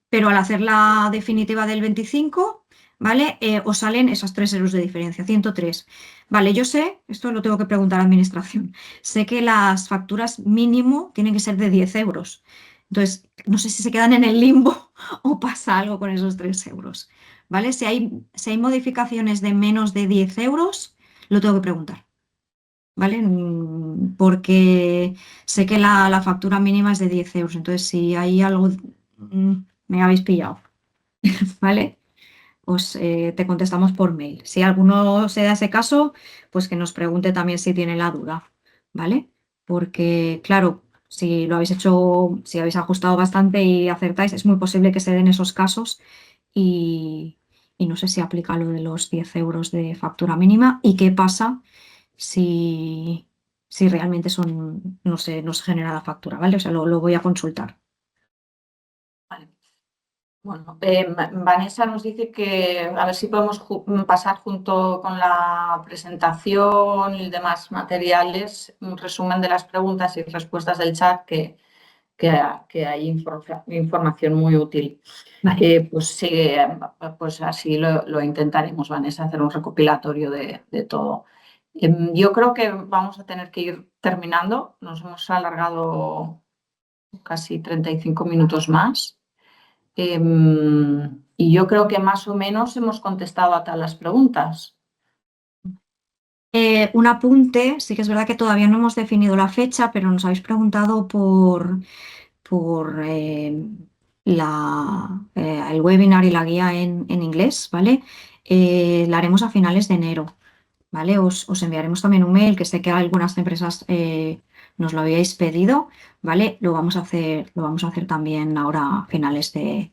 pero al hacer la definitiva del 25, ¿vale? Os salen esos 3 euros de diferencia, 103. Vale, yo sé, esto lo tengo que preguntar a administración, sé que las facturas mínimo tienen que ser de 10 euros. Entonces, no sé si se quedan en el limbo o pasa algo con esos 3 euros, ¿vale? Si hay modificaciones de menos de 10 euros, lo tengo que preguntar. ¿Vale? Porque sé que la factura mínima es de 10 euros, entonces si hay algo, me habéis pillado, ¿vale? Te contestamos por mail. Si alguno se da ese caso, pues que nos pregunte también si tiene la duda, ¿vale? Porque, claro, si lo habéis hecho, si habéis ajustado bastante y acertáis, es muy posible que se den esos casos y, y no sé si aplica lo de los 10 euros de factura mínima y qué pasa si, si realmente no se genera la factura, ¿vale? O sea, lo voy a consultar. Vale. Bueno, Vanessa nos dice que a ver si podemos pasar junto con la presentación y demás materiales un resumen de las preguntas y respuestas del chat que hay información muy útil. Vale. Pues sí, pues así lo intentaremos, Vanessa, hacer un recopilatorio de todo. Yo creo que vamos a tener que ir terminando. Nos hemos alargado casi 35 minutos más. Y yo creo que más o menos hemos contestado a todas las preguntas. Un apunte, sí que es verdad que todavía no hemos definido la fecha, pero nos habéis preguntado por el webinar y la guía en inglés, ¿vale? La haremos a finales de enero, ¿vale? Os enviaremos también un mail, que sé que algunas empresas nos lo habíais pedido, ¿vale? Lo vamos a hacer también ahora a finales de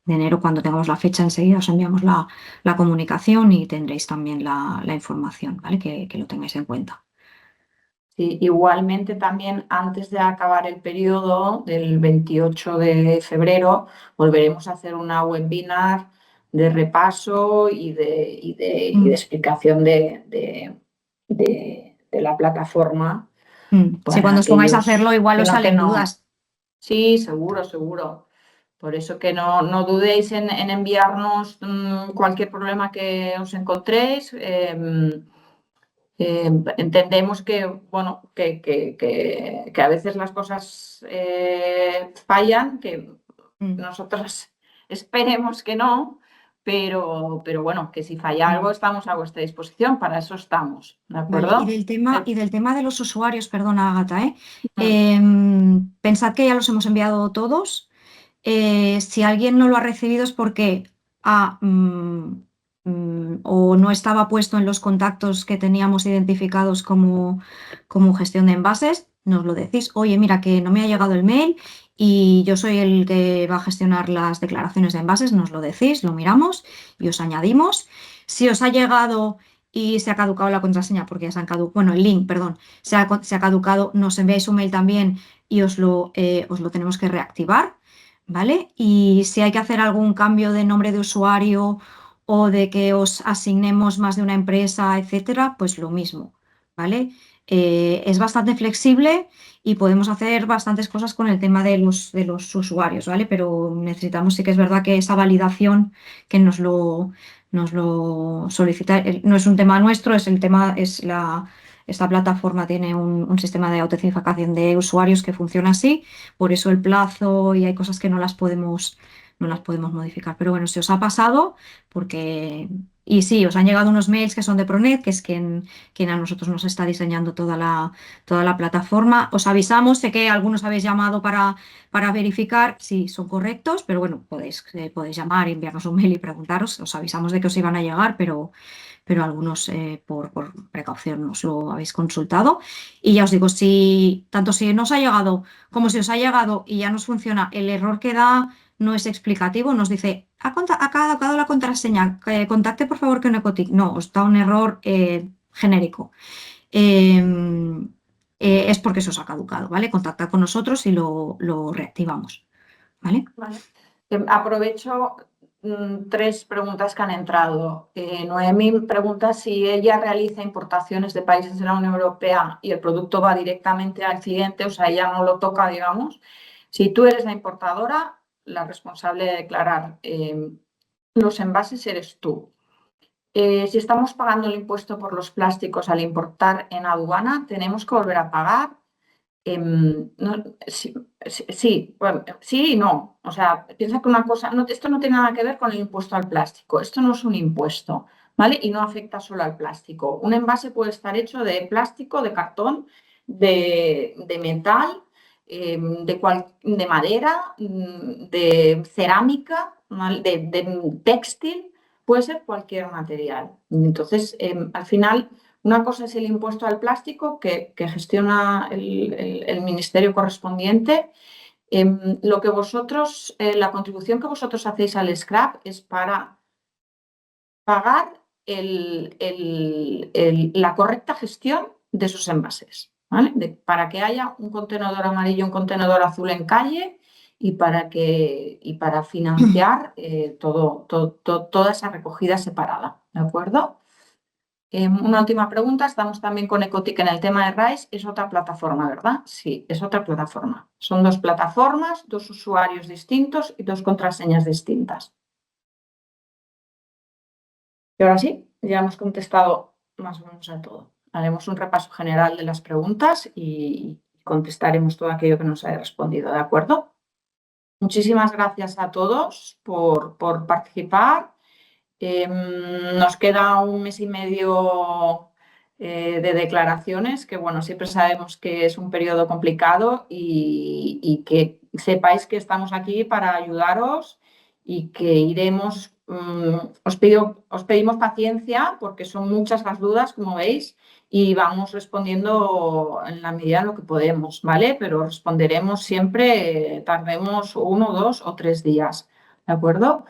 enero, cuando tengamos la fecha enseguida os enviamos la comunicación y tendréis también la información, ¿vale? Que lo tengáis en cuenta. Sí, igualmente también antes de acabar el periodo del 28 de febrero volveremos a hacer una webinar de repaso y de explicación de la plataforma Sí, para cuando os pongáis a aquellos hacerlo, igual que os no, que salen no. dudas. Sí, seguro, seguro. Por eso que no dudéis en enviarnos cualquier problema que os encontréis. Entendemos que, bueno, que a veces las cosas fallan, que Mm. nosotros esperemos que no, pero bueno, que si falla algo estamos a vuestra disposición, para eso estamos, ¿de Vale, y acuerdo? del tema, y del tema de los usuarios, perdona, Ágata, ¿eh? Mm. Pensad que ya los hemos enviado todos. Si alguien no lo ha recibido es porque o no estaba puesto en los contactos que teníamos identificados como gestión de envases, nos lo decís. Oye, mira, que no me ha llegado el mail y yo soy el que va a gestionar las declaraciones de envases, nos lo decís, lo miramos y os añadimos. Si os ha llegado y se ha caducado la contraseña, porque ya se han caducado, bueno, el link, perdón, se ha caducado, nos enviáis un mail también y os lo tenemos que reactivar, ¿vale? Y si hay que hacer algún cambio de nombre de usuario o de que os asignemos más de una empresa, etcétera, pues lo mismo, ¿vale? Es bastante flexible y podemos hacer bastantes cosas con el tema de los usuarios, ¿vale? Pero necesitamos, sí que es verdad que esa validación que nos lo solicita, no es un tema nuestro, esta plataforma tiene un sistema de autentificación de usuarios que funciona así, por eso el plazo y hay cosas que no las podemos modificar. Pero bueno, si os ha pasado, porque Y sí, os han llegado unos mails que son de Pronet, que es quien a nosotros nos está diseñando toda la plataforma. Os avisamos, sé que algunos habéis llamado para verificar si son correctos, pero bueno, podéis llamar, enviarnos un mail y preguntaros. Os avisamos de que os iban a llegar, pero algunos por precaución nos lo habéis consultado. Y ya os digo, tanto si nos ha llegado como si os ha llegado y ya nos funciona, el error que da no es explicativo, nos dice, ha caducado la contraseña, contacte por favor con Ecotic. No, os da un error genérico. Es porque se os ha caducado, ¿vale? Contactad con nosotros y lo reactivamos, ¿vale? Vale. Aprovecho 3 preguntas que han entrado. Noemí pregunta si ella realiza importaciones de países de la Unión Europea y el producto va directamente al cliente, o sea, ella no lo toca, digamos. Si tú eres la importadora, la responsable de declarar los envases eres tú. Si estamos pagando el impuesto por los plásticos al importar en aduana, tenemos que volver a pagar. Sí, bueno, sí y no. O sea, piensa que una cosa, esto no tiene nada que ver con el impuesto al plástico. Esto no es un impuesto, ¿vale? Y no afecta solo al plástico. Un envase puede estar hecho de plástico, de cartón, de metal, de madera, de cerámica, ¿vale? de textil, puede ser cualquier material. Entonces, al final, una cosa es el impuesto al plástico que gestiona el ministerio correspondiente. Lo que vosotros, la contribución que vosotros hacéis al scrap es para pagar la correcta gestión de esos envases, ¿vale? Para que haya un contenedor amarillo, un contenedor azul en calle y para financiar toda esa recogida separada, ¿de acuerdo? Una última pregunta, estamos también con Ecotic en el tema de RISE, es otra plataforma, ¿verdad? Sí, es otra plataforma. Son 2 plataformas, 2 usuarios distintos y 2 contraseñas distintas. Y ahora sí, ya hemos contestado más o menos a todo. Haremos un repaso general de las preguntas y contestaremos todo aquello que nos haya respondido, ¿de acuerdo? Muchísimas gracias a todos por participar. Nos queda un mes y medio de declaraciones, que bueno, siempre sabemos que es un periodo complicado y que sepáis que estamos aquí para ayudaros y que iremos, os pedimos paciencia porque son muchas las dudas, como veis, y vamos respondiendo en la medida de lo que podemos, ¿vale? Pero responderemos siempre, tardemos 1, 2 o 3 días, ¿de acuerdo?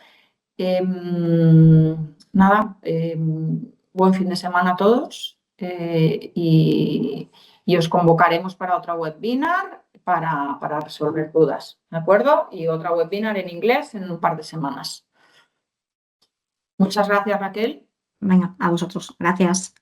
Nada, buen fin de semana a todos y os convocaremos para otra webinar para resolver dudas, ¿de acuerdo? Y otra webinar en inglés en un par de semanas. Muchas gracias, Raquel. Venga, a vosotros. Gracias.